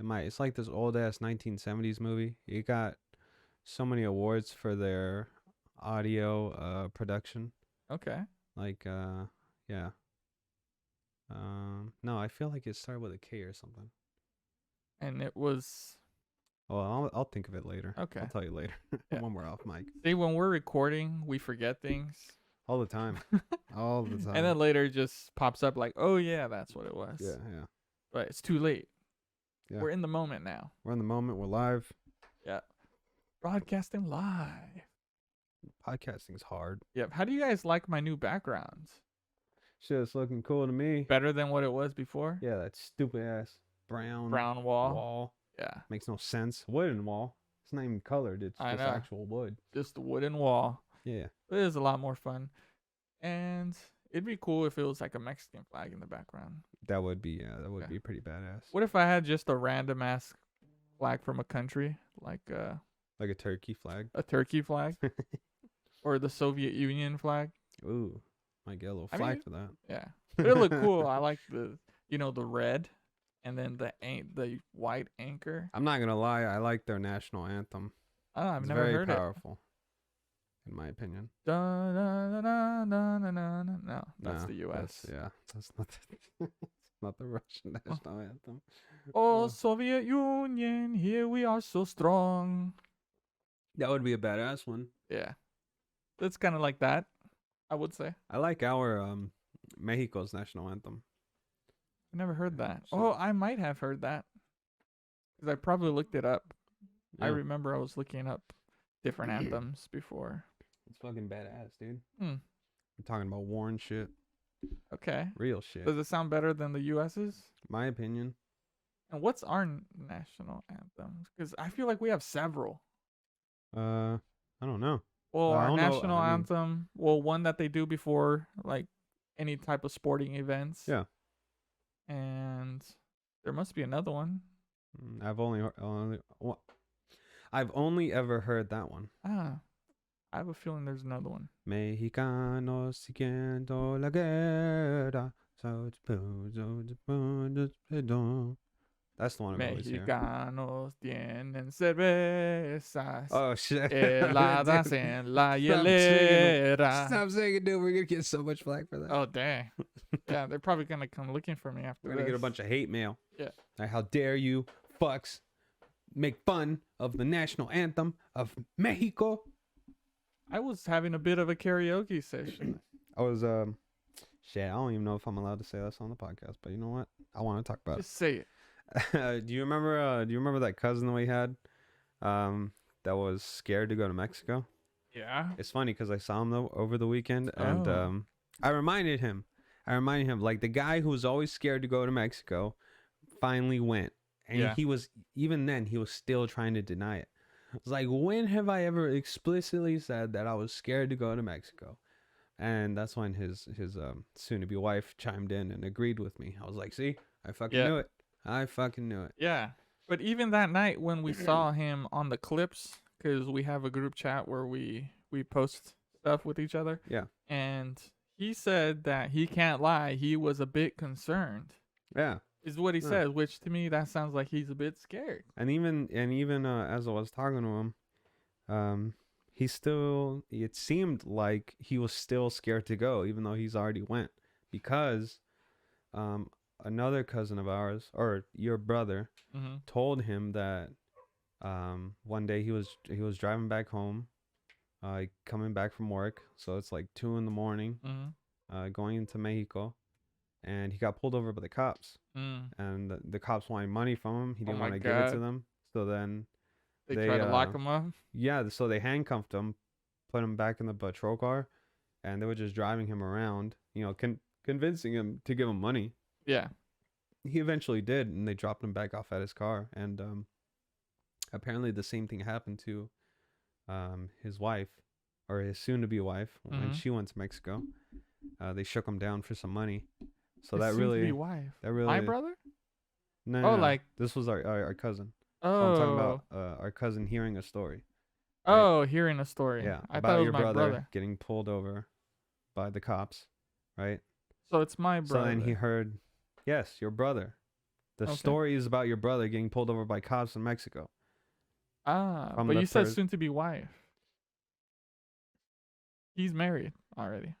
might. It's like this old ass 1970s movie. It got so many awards for their audio production. Okay. Like yeah. No, I feel like it started with a K or something. And it was. Well, I'll think of it later. Okay. I'll tell you later. Yeah. When we're off mic. See, when we're recording, we forget things. All the time. All the time. And then later it just pops up like, oh yeah, that's what it was. Yeah, yeah. But it's too late. Yeah. We're in the moment now. We're in the moment. We're live. Yeah. Broadcasting live. Podcasting's hard. Yep. How do you guys like my new backgrounds? Shit's looking cool to me. Better than what it was before? Yeah, that stupid ass brown wall. Yeah. Makes no sense. Wooden wall. It's not even colored. It's I just know. actual wood. Just a wooden wall. Yeah. It is a lot more fun. And it'd be cool if it was like a Mexican flag in the background. That would be, that would be pretty badass. What if I had just a random ass flag from a country? Like a turkey flag? A turkey flag? Or the Soviet Union flag? Ooh. Might get a little flag for that. Yeah. But it looked cool. I like the red and then the white anchor. I'm not going to lie. I like their national anthem. Oh, I've it's never very heard powerful. in my opinion. Da, da, da, da, da, da, da, da. No, that's No, the U.S. That's not it's not the Russian national anthem. Oh, Soviet Union, here we are so strong. That would be a badass one. Yeah, it's kind of like that, I would say. I like our Mexico's national anthem. I never heard that. So- Oh, I might have heard that because I probably looked it up. I Yeah, remember I was looking up different anthems before. it's fucking badass, dude. Hmm. We're talking about war and shit, Okay. real shit. Does it sound better than the U.S.'s? My opinion. And what's our national anthem? Because I feel like we have several. I don't know. Well, I our don't know, national I mean- anthem. Well, one that they do before like any type of sporting events. Yeah. And there must be another one. I've only ever heard that one. I have a feeling there's another one. Mexicanos siguiendo la guerra. That's the one I always hear. Mexicanos tienen cervezas Oh shit! heladas en la hielera. Stop saying it, dude. We're gonna get so much flack for that. Oh dang! Yeah, they're probably gonna come looking for me after We're gonna this. get a bunch of hate mail. Yeah. Like, how dare you, fucks, make fun of the national anthem of Mexico? I was having a bit of a karaoke session. I was shit. I don't even know if I'm allowed to say this on the podcast, but you know what? I want to talk about Just say it. it. Do you remember that cousin that we had, that was scared to go to Mexico? Yeah. It's funny because I saw him over the weekend, and Oh. I reminded him, like the guy who was always scared to go to Mexico, finally went, and Yeah. he was still trying to deny it. It's like, when have I ever explicitly said that I was scared to go to Mexico? And that's when his soon-to-be wife chimed in and agreed with me. I was like, see, I fucking knew it. I fucking knew it. Yeah. But even that night when we saw him on the clips, because we have a group chat where we post stuff with each other. Yeah. And he said that he can't lie. He was a bit concerned. Yeah. Is what he Yeah. says, which to me that sounds like he's a bit scared. And even as I was talking to him, it seemed like he was still scared to go, even though he's already went, because another cousin of ours, or your brother, Mm-hmm. told him that one day he was driving back home, coming back from work, so it's like 2 a.m, Mm-hmm. going into Mexico, and he got pulled over by the cops. And the cops wanted money from him. He didn't my want to give it to God. them. So then, They They, try to lock him up. yeah, so they handcuffed him, put him back in the patrol car, and they were just driving him around, convincing him to give him money. Yeah. He eventually did, and they dropped him back off at his car. And apparently the same thing happened to his wife, or his soon-to-be wife, when Mhm. she went to Mexico. They shook him down for some money. So His that soon-to-be really, wife. that really, My brother? no, Oh, no, like- this was our cousin. So Oh. I'm talking about our cousin hearing a story. Oh, hearing a story. Yeah, I about thought it was your my brother getting pulled over by the cops, right? So it's my brother. So then he heard, yes, your brother. The Okay. story is about your brother getting pulled over by cops in Mexico. from But the you said first- soon to be wife. He's married already.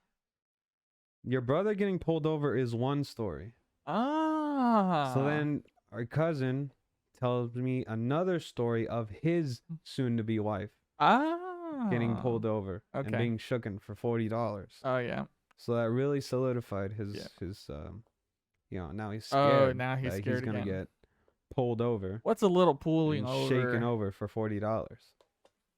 Your brother getting pulled over is one story. Ah. So then our cousin tells me another story of his soon-to-be wife getting pulled over and Okay. being shooken for $40. Oh yeah. So that really solidified his now he's scared. Oh, now he's that scared he's gonna again. get pulled over What's a little pulling and over? shaken over for $40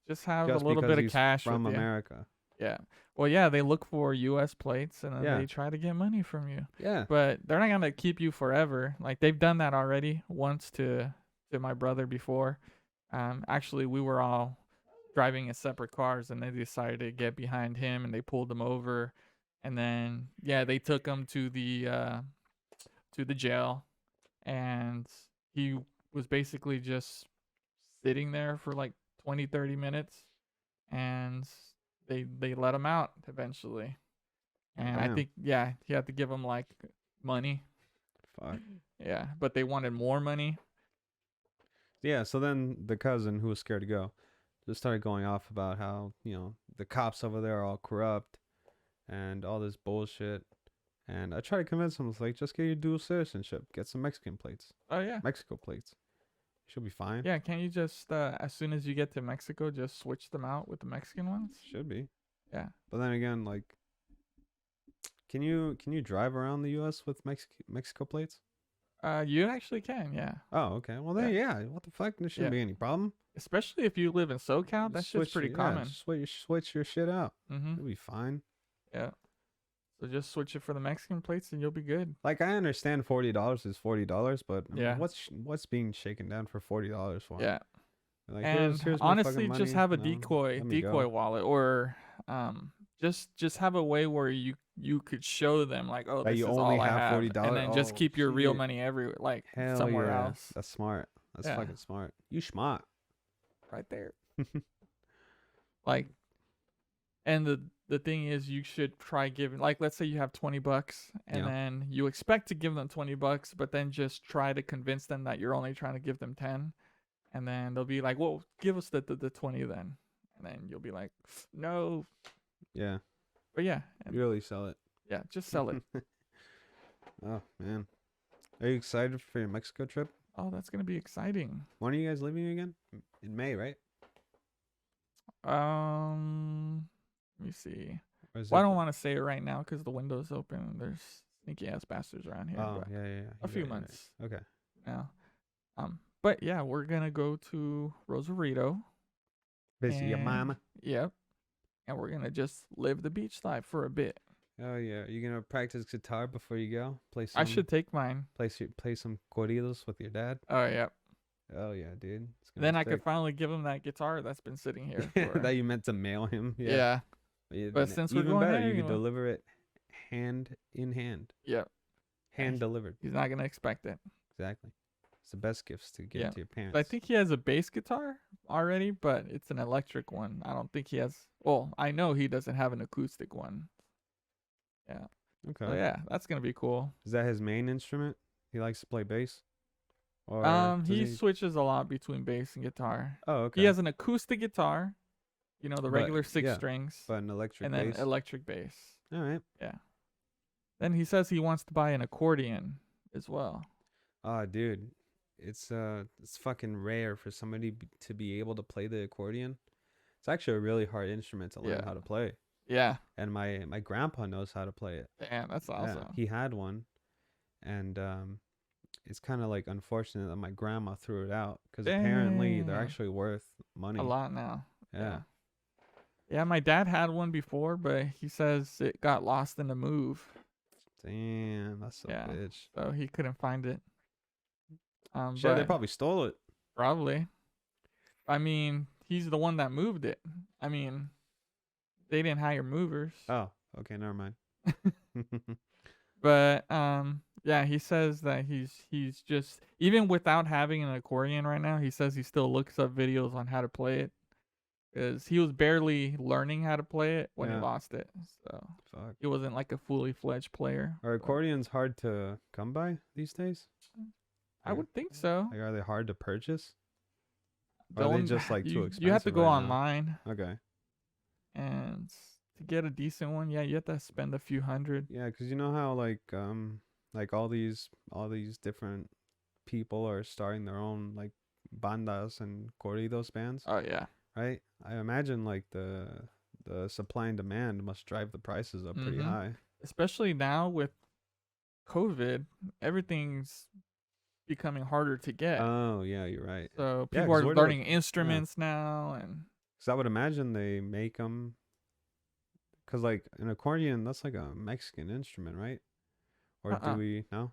Just have just a little because bit of he's cash from with you. America. Yeah. Well, yeah, they look for U.S. plates and then Yeah. they try to get money from you. Yeah. But they're not gonna keep you forever. Like they've done that already once to my brother before. Actually, we were all driving in separate cars, and they decided to get behind him, and they pulled him over, and then they took him to the jail, and he was basically just sitting there for like 20-30 minutes, and they let him out eventually. And I Damn. think he had to give him like money. Fuck. Yeah, but they wanted more money. Yeah, so then the cousin who was scared to go just started going off about how, the cops over there are all corrupt and all this bullshit. And I tried to convince him, like, just get your dual citizenship, get some Mexican plates, Oh yeah. Mexico plates. She'll be fine. Yeah, can't you just as soon as you get to Mexico, just switch them out with the Mexican ones? Should be. Yeah. But then again, like, can you drive around the U.S. with Mexico plates? You actually can, yeah. Oh, okay. Well, then, yeah. What the fuck? There shouldn't be any problem. Especially if you live in SoCal, that shit's pretty common. Just switch your shit out. Mm-hmm. You'll be fine. Yeah. So just switch it for the Mexican plates and you'll be good. Like, I understand $40 is $40, but yeah, what's being shaken down for $40 for? Yeah. Like, and here's honestly, my just have a decoy wallet, or just have a way where you could show them like, oh, that this you is only all I have have, $40, and then just keep your real money everywhere, like Hell somewhere yeah. else. That's smart. That's fucking smart. You smart. Right there. Like, and the thing is, you should try giving, like, let's say you have $20 and then you expect to give them $20, but then just try to convince them that you're only trying to give them 10, and then they'll be like, well, give us the 20 then, and then you'll be like, no. Yeah. But yeah, really sell it. Yeah, just sell it. Oh man, are you excited for your Mexico trip? Oh, that's gonna be exciting. When are you guys leaving again? In May, right? Let me see. Well, I don't want to say it right now because the window's open and there's sneaky ass bastards around here. Oh, yeah. A few months. Right. Okay. Now, but yeah, we're gonna go to Rosarito. Visit your mama. Yep. And we're gonna just live the beach life for a bit. Oh yeah, are you gonna practice guitar before you go? I should take mine. Play some corridos with your dad. Oh yeah. Oh yeah, dude. Then I could finally give him that guitar that's been sitting here. That you meant to mail him. Yeah. But since we're going there, you could deliver it hand in hand. Yep. Hand delivered. He's not gonna expect it. Exactly. It's the best gifts to give to your parents. But I think he has a bass guitar already, but it's an electric one. I don't think he has. Well, I know he doesn't have an acoustic one. Yeah. Okay. So yeah, that's gonna be cool. Is that his main instrument? He likes to play bass. Or he switches a lot between bass and guitar. Oh, okay. He has an acoustic guitar, the regular 6 strings, but an electric and bass. then electric bass. All right. Yeah. Then he says he wants to buy an accordion as well. Oh, dude, it's fucking rare for somebody to be able to play the accordion. It's actually a really hard instrument to learn how to play. Yeah. And my grandpa knows how to play it. Damn, that's awesome. Yeah, he had one, and it's kind of like unfortunate that my grandma threw it out because apparently they're actually worth money. A lot now. Yeah. Yeah, my dad had one before, but he says it got lost in the move. Damn, that's a bitch. So he couldn't find it. Shit, they probably stole it. Probably. I mean, he's the one that moved it. I mean, they didn't hire movers. Oh, okay, never mind. But yeah, he says that he's just, even without having an accordion right now, he says he still looks up videos on how to play it, because he was barely learning how to play it when he lost it. So he wasn't like a fully fledged player. Are accordions hard to come by these days? I would think so. Like, are they hard to purchase? Or are they just like too expensive? You have to go online. Okay. And to get a decent one, you have to spend a few hundred. Yeah, because you know how like all these different people are starting their own like bandas and corridos bands. Oh yeah. Right. I imagine like the supply and demand must drive the prices up pretty high. Especially now with COVID, everything's becoming harder to get. Oh yeah, you're right. So people are learning instruments now, and because I would imagine they make them. Because like an accordion, that's like a Mexican instrument, right? Or do we no?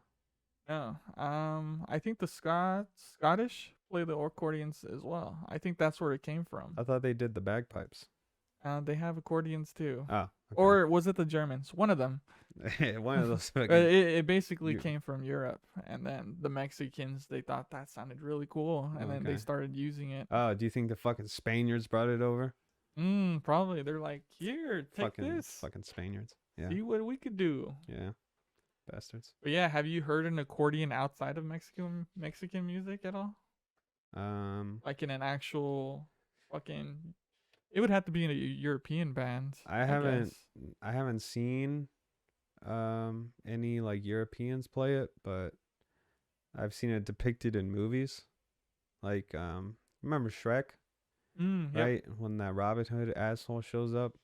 No. I think the Scottish play the accordions as well. I think that's where it came from. I thought they did the bagpipes. They have accordions too. Oh. Okay. Or was it the Germans? One of them. One of those. It basically came from Europe, and then the Mexicans, they thought that sounded really cool, and then they started using it. Oh, do you think the fucking Spaniards brought it over? Probably. They're like, here, take this. Fucking Spaniards. Yeah. See what we could do. Yeah. Bastards. But yeah, have you heard an accordion outside of Mexican music at all? Like in an actual fucking. It would have to be in a European band. I haven't seen any like Europeans play it, but I've seen it depicted in movies. Like remember Shrek, Yep. right? When that Robin Hood asshole shows up,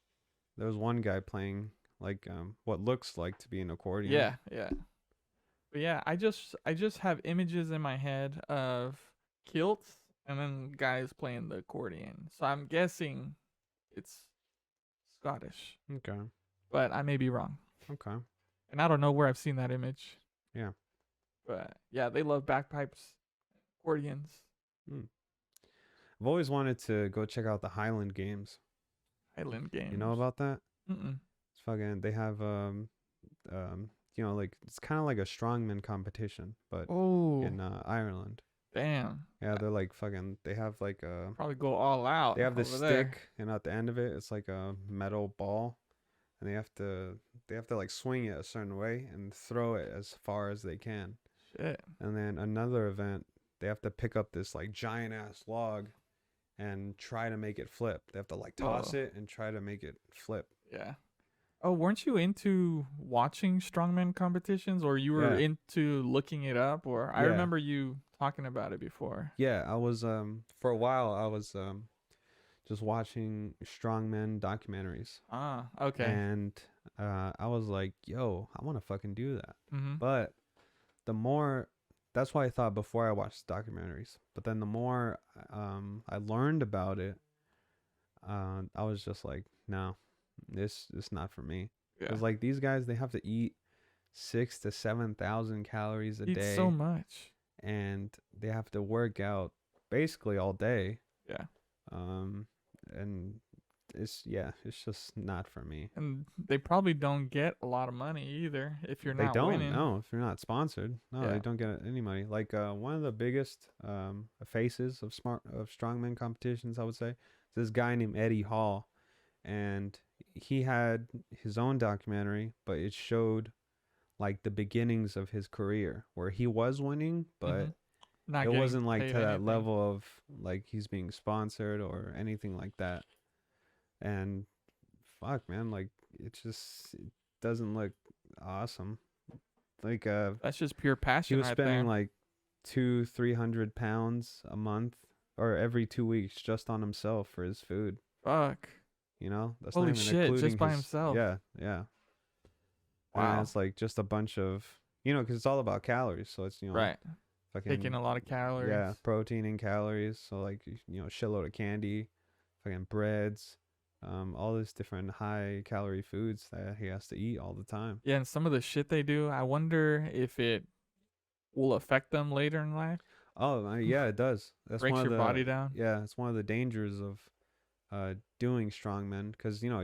there was one guy playing like what looks like to be an accordion. Yeah, yeah. But yeah, I just have images in my head of kilts and then guys playing the accordion. So I'm guessing it's Scottish, Okay. but I may be wrong. Okay. And I don't know where I've seen that image. Yeah. But yeah, they love bagpipes, accordions. I've always wanted to go check out the Highland Games. Highland Games. You know about that? Mm-mm. It's fucking. They have you know, like it's kind of like a strongman competition, but in Ireland. Damn. Yeah, they're like fucking. They have like a. Probably go all out. They have this over stick, there. and at the end of it, it's like a metal ball, and they have to like swing it a certain way and throw it as far as they can. Shit. And then another event, they have to pick up this like giant ass log, and try to make it flip. They have to like toss it and try to make it flip. Yeah. Oh, weren't you into watching strongman competitions, or you were into looking it up? Or I remember you talking about it before. Yeah, I was for a while I was just watching strongman documentaries. Ah, okay. And I was like, yo, I want to fucking do that. Mm-hmm. But the more, that's why I thought before I watched documentaries. But then the more I learned about it, I was just like, no, this is not for me. Yeah. Because like these guys, they have to eat 6,000 to 7,000 calories a day. So much. And they have to work out basically all day. Yeah. And it's just not for me. And they probably don't get a lot of money either if you're not winning. No, if you're not sponsored. No, they don't get any money. Like one of the biggest faces of strongman competitions, I would say, is this guy named Eddie Hall, and he had his own documentary, but it showed like the beginnings of his career where he was winning, but it wasn't like to that level of like he's being sponsored or anything like that. And fuck, man, like it doesn't look awesome. Like that's just pure passion. He was spending like 200-300 pounds a month or every 2 weeks just on himself for his food. Fuck. You know, that's holy not even shit, including just by himself. Yeah. Wow. And it's like just a bunch of, you know, because it's all about calories. So it's, you know, right. Fucking, taking a lot of calories. Yeah, protein and calories. So like, you know, shitload of candy, fucking breads, all these different high calorie foods that he has to eat all the time. Yeah, and some of the shit they do, I wonder if it will affect them later in life. Oh, yeah, it does. That's breaks one of your the, body down. Yeah, it's one of the dangers of doing strongmen, because you know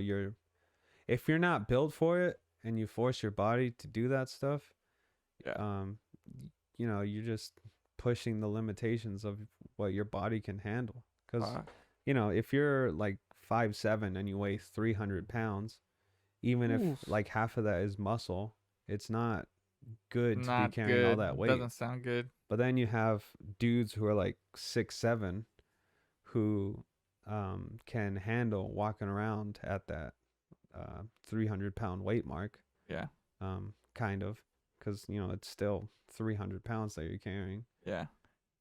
if you're not built for it and you force your body to do that stuff, you know, you're just pushing the limitations of what your body can handle. Because you know, if you're like 5'7" and you weigh 300 pounds, even if like half of that is muscle, it's not good to be carrying all that weight. Doesn't sound good. But then you have dudes who are like 6'7" who can handle walking around at that 300-pound weight mark. Yeah. Kind of, because you know it's still 300 pounds that you're carrying. Yeah.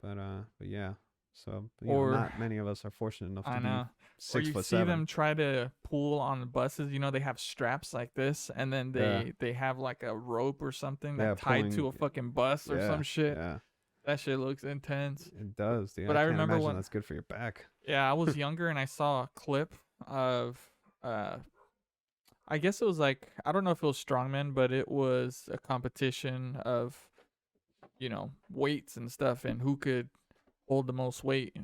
But yeah. So you know, not many of us are fortunate enough to be 6'7". You see them try to pull on the buses. You know, they have straps like this, and then they have like a rope or something that tied to a fucking bus or some shit. Yeah. That shit looks intense. It does, dude. But I remember when that's good for your back. Yeah, I was younger and I saw a clip of I guess it was like, I don't know if it was strongmen, but it was a competition of, you know, weights and stuff and who could hold the most weight.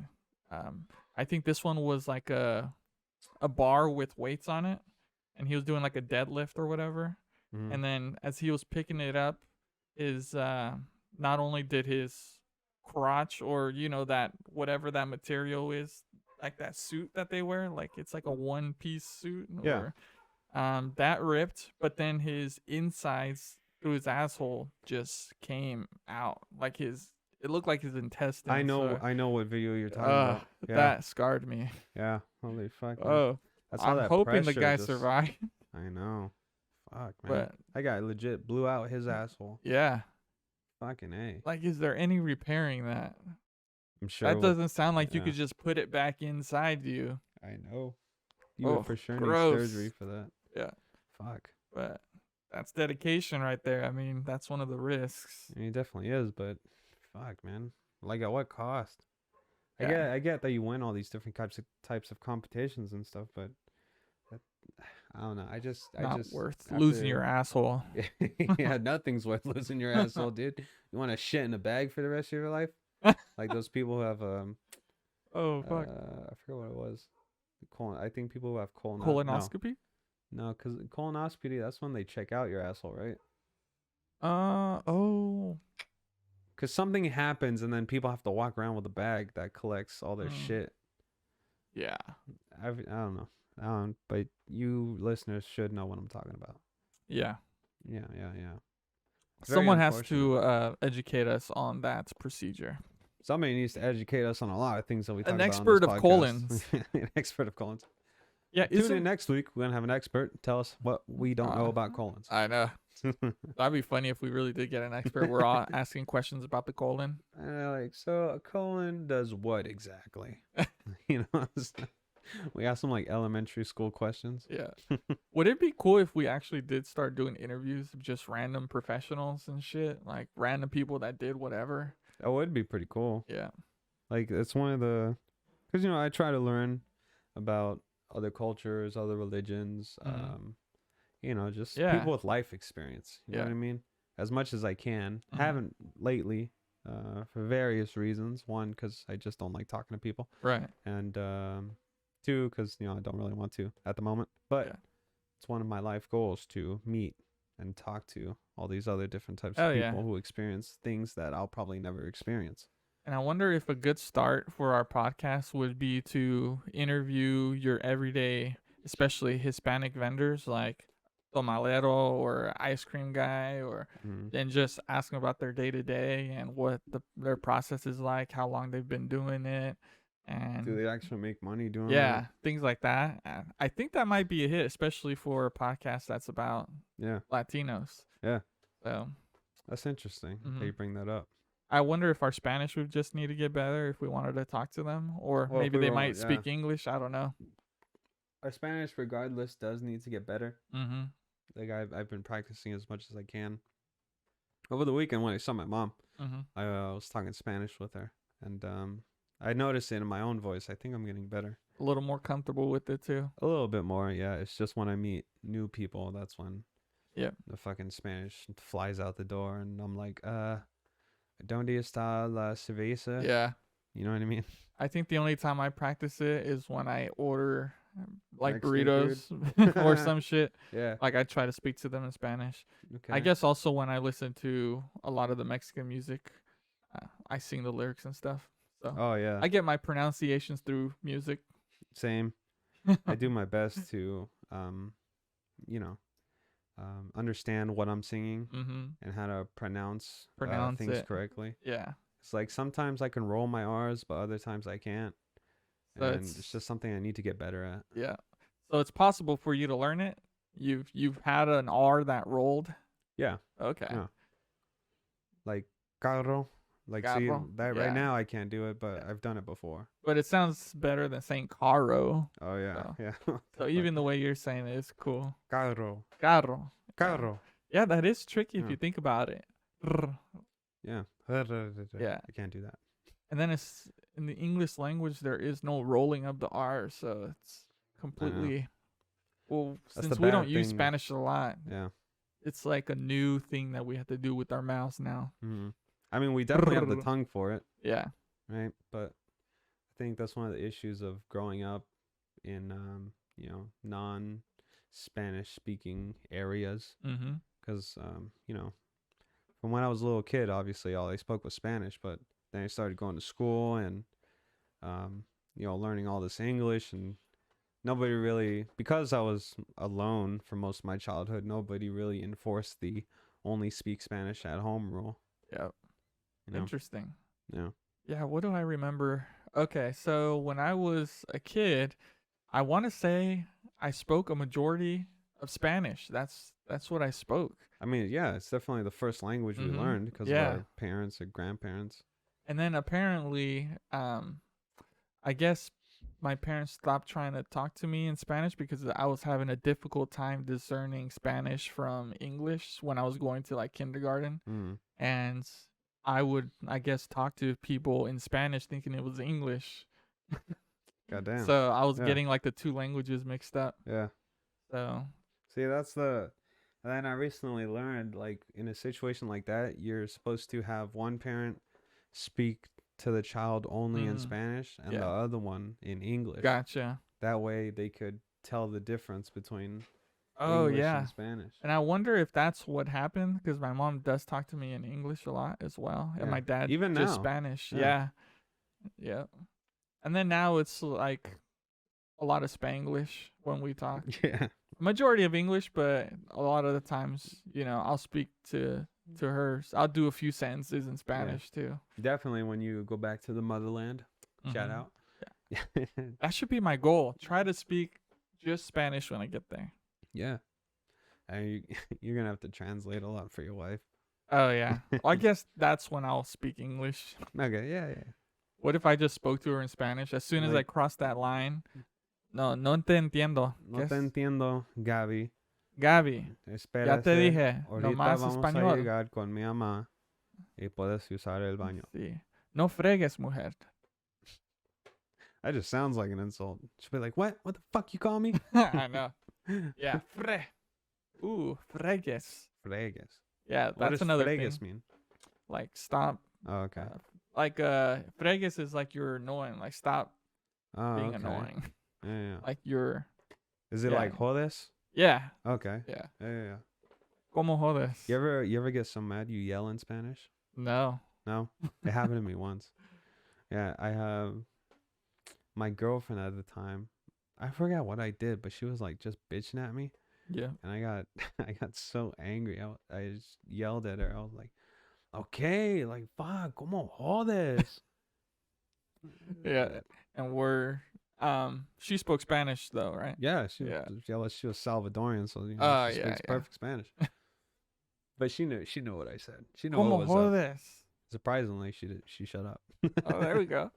I think this one was like a bar with weights on it, and he was doing like a deadlift or whatever. Mm-hmm. And then as he was picking it up, his not only did his crotch, or you know, that whatever that material is, like that suit that they wear, like it's like a one-piece suit, or that ripped, but then his insides through his asshole just came out. Like his It looked like his intestines. I know what video you're talking about. Yeah. That scarred me. Yeah. Holy fuck. Man. Oh, That's how I'm that hoping the pressure guy just- survived. I know. Fuck, man. But That guy legit blew out his asshole. yeah, Fucking A. like, is there any repairing that? I'm sure. That doesn't sound like you yeah. could just put it back inside you. I know. You Oh, would for sure gross. need surgery for that. Yeah. Fuck. But that's dedication right there. I mean, that's one of the risks. I mean, it definitely is, but fuck, man. Like, at what cost? Yeah. I get that you win all these different types of competitions and stuff, but that, I don't know. I just Worth losing your asshole. yeah, nothing's worth losing your asshole, dude. You want to shit in a bag for the rest of your life? Like those people who have Oh fuck. I forget what it was. I think people who have Colonoscopy? No, because colonoscopy, that's when they check out your asshole, right? Oh. Because something happens and then people have to walk around with a bag that collects all their shit. Yeah. I don't know. But you listeners should know what I'm talking about. Yeah. Yeah. Someone has to educate us on that procedure. Somebody needs to educate us on a lot of things that we talk An about expert on of this colons. podcast. An expert of colons. Yeah. Tune in next week. We're going to have an expert tell us what we don't know about colons. I know. That'd be funny if we really did get an expert. We're all asking questions about the colon. So a colon does what exactly? You know, we ask them like elementary school questions. Yeah. Would it be cool if we actually did start doing interviews of just random professionals and shit? Like random people that did whatever? That would be pretty cool. Yeah. Like, it's one of the... Because, you know, I try to learn about other cultures, other religions, you know, just people with life experience. You know what I mean? As much as I can. Haven't lately, for various reasons. One, because I just don't like talking to people. Right. And two, because, you know, I don't really want to at the moment. But it's one of my life goals to meet and talk to all these other different types of people who experience things that I'll probably never experience. And I wonder if a good start for our podcast would be to interview your everyday, especially Hispanic vendors like Tomalero or Ice Cream Guy, or and just ask them about their day to day and what their process is like, how long they've been doing it. And do they actually make money doing that? Things like that. I think that might be a hit, especially for a podcast that's about Latinos. Yeah. So that's interesting. That you bring that up. I wonder if our Spanish would just need to get better if we wanted to talk to them, or maybe they might speak English. I don't know. Our Spanish, regardless, does need to get better. Like I've been practicing as much as I can. Over the weekend when I saw my mom, I was talking Spanish with her, and I noticed it in my own voice. I think I'm getting better. A little more comfortable with it too. A little bit more, yeah. It's just when I meet new people, that's when the fucking Spanish flies out the door, and I'm like, ¿Dónde está la cerveza? Yeah. You know what I mean? I think the only time I practice it is when I order like Mexican burritos or some shit. Yeah. Like I try to speak to them in Spanish. Okay. I guess also when I listen to a lot of the Mexican music, I sing the lyrics and stuff. So I get my pronunciations through music. Same. I do my best to, you know, understand what I'm singing and how to pronounce things correctly. Yeah. It's like sometimes I can roll my R's, but other times I can't. So and it's just something I need to get better at. Yeah. So it's possible for you to learn it. You've had an R that rolled. Yeah. Okay. Yeah. Like carro. Like see that right now I can't do it, but I've done it before. But it sounds better than saying carro. Oh yeah. So, yeah. So even the way you're saying it is cool. Carro. Carro. Carro. Yeah, that is tricky if you think about it. Yeah. Yeah. I can't do that. And then it's in the English language there is no rolling of the R, so it's completely since we don't use Spanish a lot. Yeah. It's like a new thing that we have to do with our mouths now. I mean, we definitely have the tongue for it. Yeah. Right? But I think that's one of the issues of growing up in you know, non-Spanish speaking areas. Because you know, from when I was a little kid, obviously all I spoke was Spanish, but then I started going to school and you know, learning all this English, and nobody really, because I was alone for most of my childhood, nobody really enforced the only speak Spanish at home rule. Yeah. You know? Interesting. Yeah. Yeah, what do I remember? Okay, so when I was a kid, I want to say I spoke a majority of Spanish. That's what I spoke. I mean, yeah, it's definitely the first language we Mm-hmm. learned because of Yeah. our parents or grandparents. And then apparently, I guess my parents stopped trying to talk to me in Spanish because I was having a difficult time discerning Spanish from English when I was going to like kindergarten. Mm. And I would, I guess, talk to people in Spanish thinking it was English. Goddamn. So I was Yeah. getting like the two languages mixed up. Yeah. So See, and then I recently learned, like, in a situation like that, you're supposed to have one parent speak to the child only in Spanish and the yeah. other one in English. Gotcha. That way they could tell the difference between Oh English yeah. and Spanish. And I wonder if that's what happened because my mom does talk to me in English a lot as well, and Yeah. my dad Even just now. Spanish. Yeah. Yeah. And then now it's like a lot of Spanglish when we talk. Yeah. Majority of English, but a lot of the times, I'll speak to her. I'll do a few sentences in Spanish too. Definitely when you go back to the motherland. Shout out. Yeah. That should be my goal. Try to speak just Spanish when I get there. Yeah. And you're going to have to translate a lot for your wife. Oh, yeah. Well, I guess that's when I'll speak English. Okay, yeah. What if I just spoke to her in Spanish? As soon as I cross that line, no te entiendo. No te entiendo, Gaby. Gaby, ya te dije, Ahorita nomás vamos español. a llegar con mi mamá y puedes usar el baño. Sí. No fregues, mujer. That just sounds like an insult. She'll be like, what? What the fuck you call me? I know. Yeah. Ooh, fregues. Fregues. Yeah, What that's does another fregues thing. mean? Like, stop. Oh, okay. Like, fregues is like you're annoying. Like, stop being annoying. Yeah. Like, you're... Is it like jodes? Yeah. Okay. Yeah. Yeah. Como jodes? You ever get so mad you yell in Spanish? No. No? It happened to me once. Yeah, I have my girlfriend at the time. I forgot what I did, but she was like just bitching at me. Yeah. And I got so angry. I just yelled at her. I was like, okay, like, fuck, como jodes? Yeah. And she spoke Spanish though, right? Yeah, she was Salvadorian, so she speaks perfect Spanish. But she knew what I said. She knew what was up. Surprisingly, she shut up. Oh, there we go.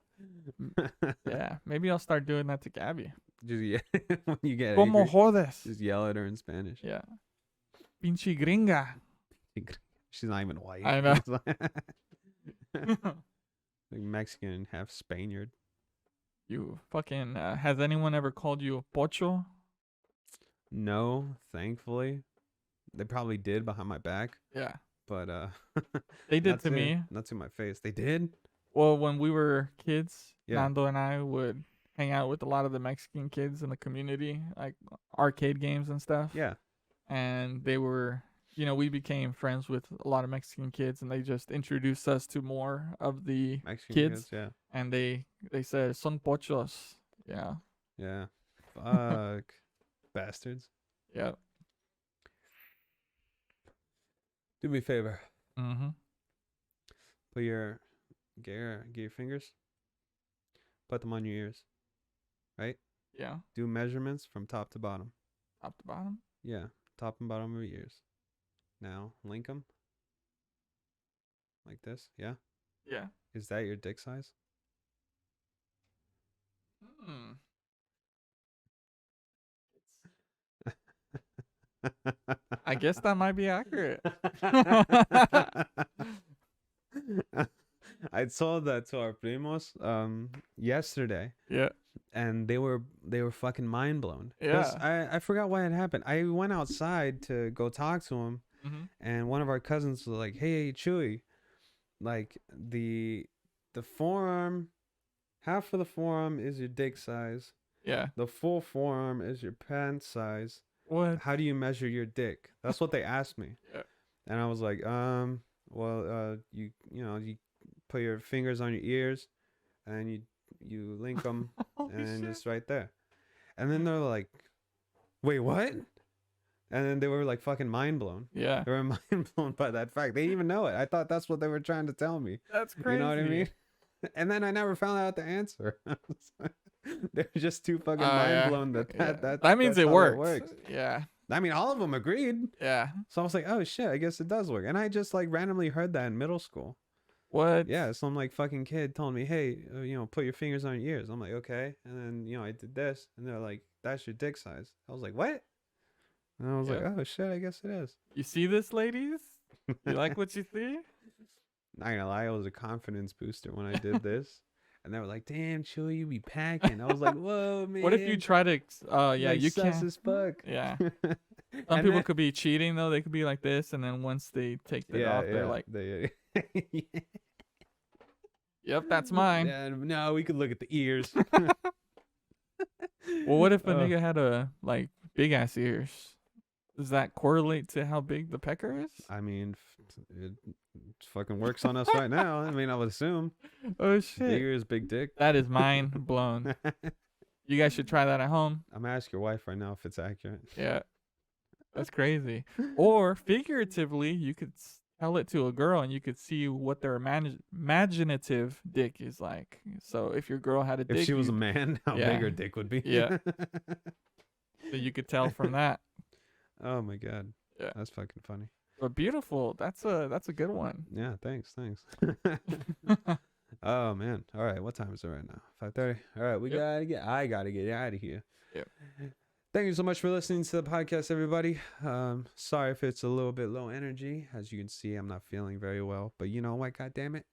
Yeah, maybe I'll start doing that to Gabby. Just when you get Como angry, jodes? just yell at her in Spanish. Yeah. Pinche gringa. She's not even white. I know. Like Mexican, half Spaniard. You fucking, has anyone ever called you pocho? No, thankfully. They probably did behind my back. Yeah. But they did to me. Not to my face. They did? Well, when we were kids, Yeah. Nando and I would hang out with a lot of the Mexican kids in the community, like arcade games and stuff. Yeah. And they were, we became friends with a lot of Mexican kids, and they just introduced us to more of the Mexican kids. Yeah. And they said, son pochos. Yeah. Yeah. Fuck. Bastards. Yep. Do me a favor. Mm-hmm. Put get your fingers. Put them on your ears. Right? Yeah. Do measurements from top to bottom. Top to bottom? Yeah. Top and bottom of your ears. Now, link them. Like this. Yeah? Yeah. Is that your dick size? I guess that might be accurate. I told that to our primos yesterday. Yeah. And they were fucking mind blown. Yeah. I forgot what had happened. I went outside to go talk to him, and one of our cousins was like, "Hey, Chewy, like the forearm, half of the forearm is your dick size. Yeah. The full forearm is your pants size. What? How do you measure your dick?" That's what they asked me. Yeah. And I was like, well, you put your fingers on your ears, and you link them, and it's right there. And then they're like, wait, what? And then they were like fucking mind blown. Yeah. They were mind blown by that fact. They didn't even know it. I thought that's what they were trying to tell me. That's crazy. You know what I mean? And then I never found out the answer. They're just too fucking Oh, mind yeah. blown Yeah. that That means that's it how that works. Yeah. I mean, all of them agreed. Yeah. So I was like, oh shit, I guess it does work. And I just like randomly heard that in middle school. What? Yeah, some like fucking kid told me, hey, put your fingers on your ears. I'm like, okay. And then, I did this. And they're like, that's your dick size. I was like, what? And I was like, oh shit, I guess it is. You see this, ladies? You like what you see? Not gonna lie, it was a confidence booster when I did this. And they were like, damn, Chewy, you be packing. I was like, whoa, man. What if you try to? Yeah, like, you sus can't. as fuck. Yeah. Some And people then- could be cheating though. They could be like this, and then once they take it off, they're like, "Yep, that's mine." Yeah, no, we could look at the ears. Well, what if a Oh. nigga had like big ass ears? Does that correlate to how big the pecker is? I mean, it fucking works on us right now. I mean, I would assume. Oh shit! Big ears, big dick. That is mind blown. You guys should try that at home. I'm gonna ask your wife right now if it's accurate. Yeah, that's crazy. Or figuratively, you could tell it to a girl, and you could see what their imaginative dick is like. So if your girl had a dick, If she was a you- man, how Yeah. big her dick would be. Yeah. so you could tell from that. Oh my god. Yeah. That's fucking funny. But beautiful. That's a good one. Yeah. Thanks. Oh man. All right. What time is it right now? 5:30. All right. I gotta get out of here. Yep. Thank you so much for listening to the podcast, everybody. Sorry if it's a little bit low energy. As you can see, I'm not feeling very well. But you know what? God damn it.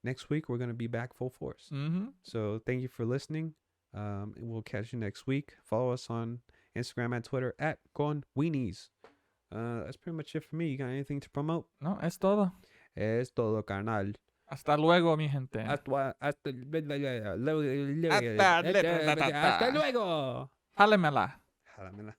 Next week we're gonna be back full force. Mm-hmm. So thank you for listening. We'll catch you next week. Follow us on Instagram and Twitter at Weenies. That's pretty much it for me. You got anything to promote? No, es todo. Es todo, carnal. Hasta luego, mi gente. Hasta luego. luego. Jálemela. Jálamela.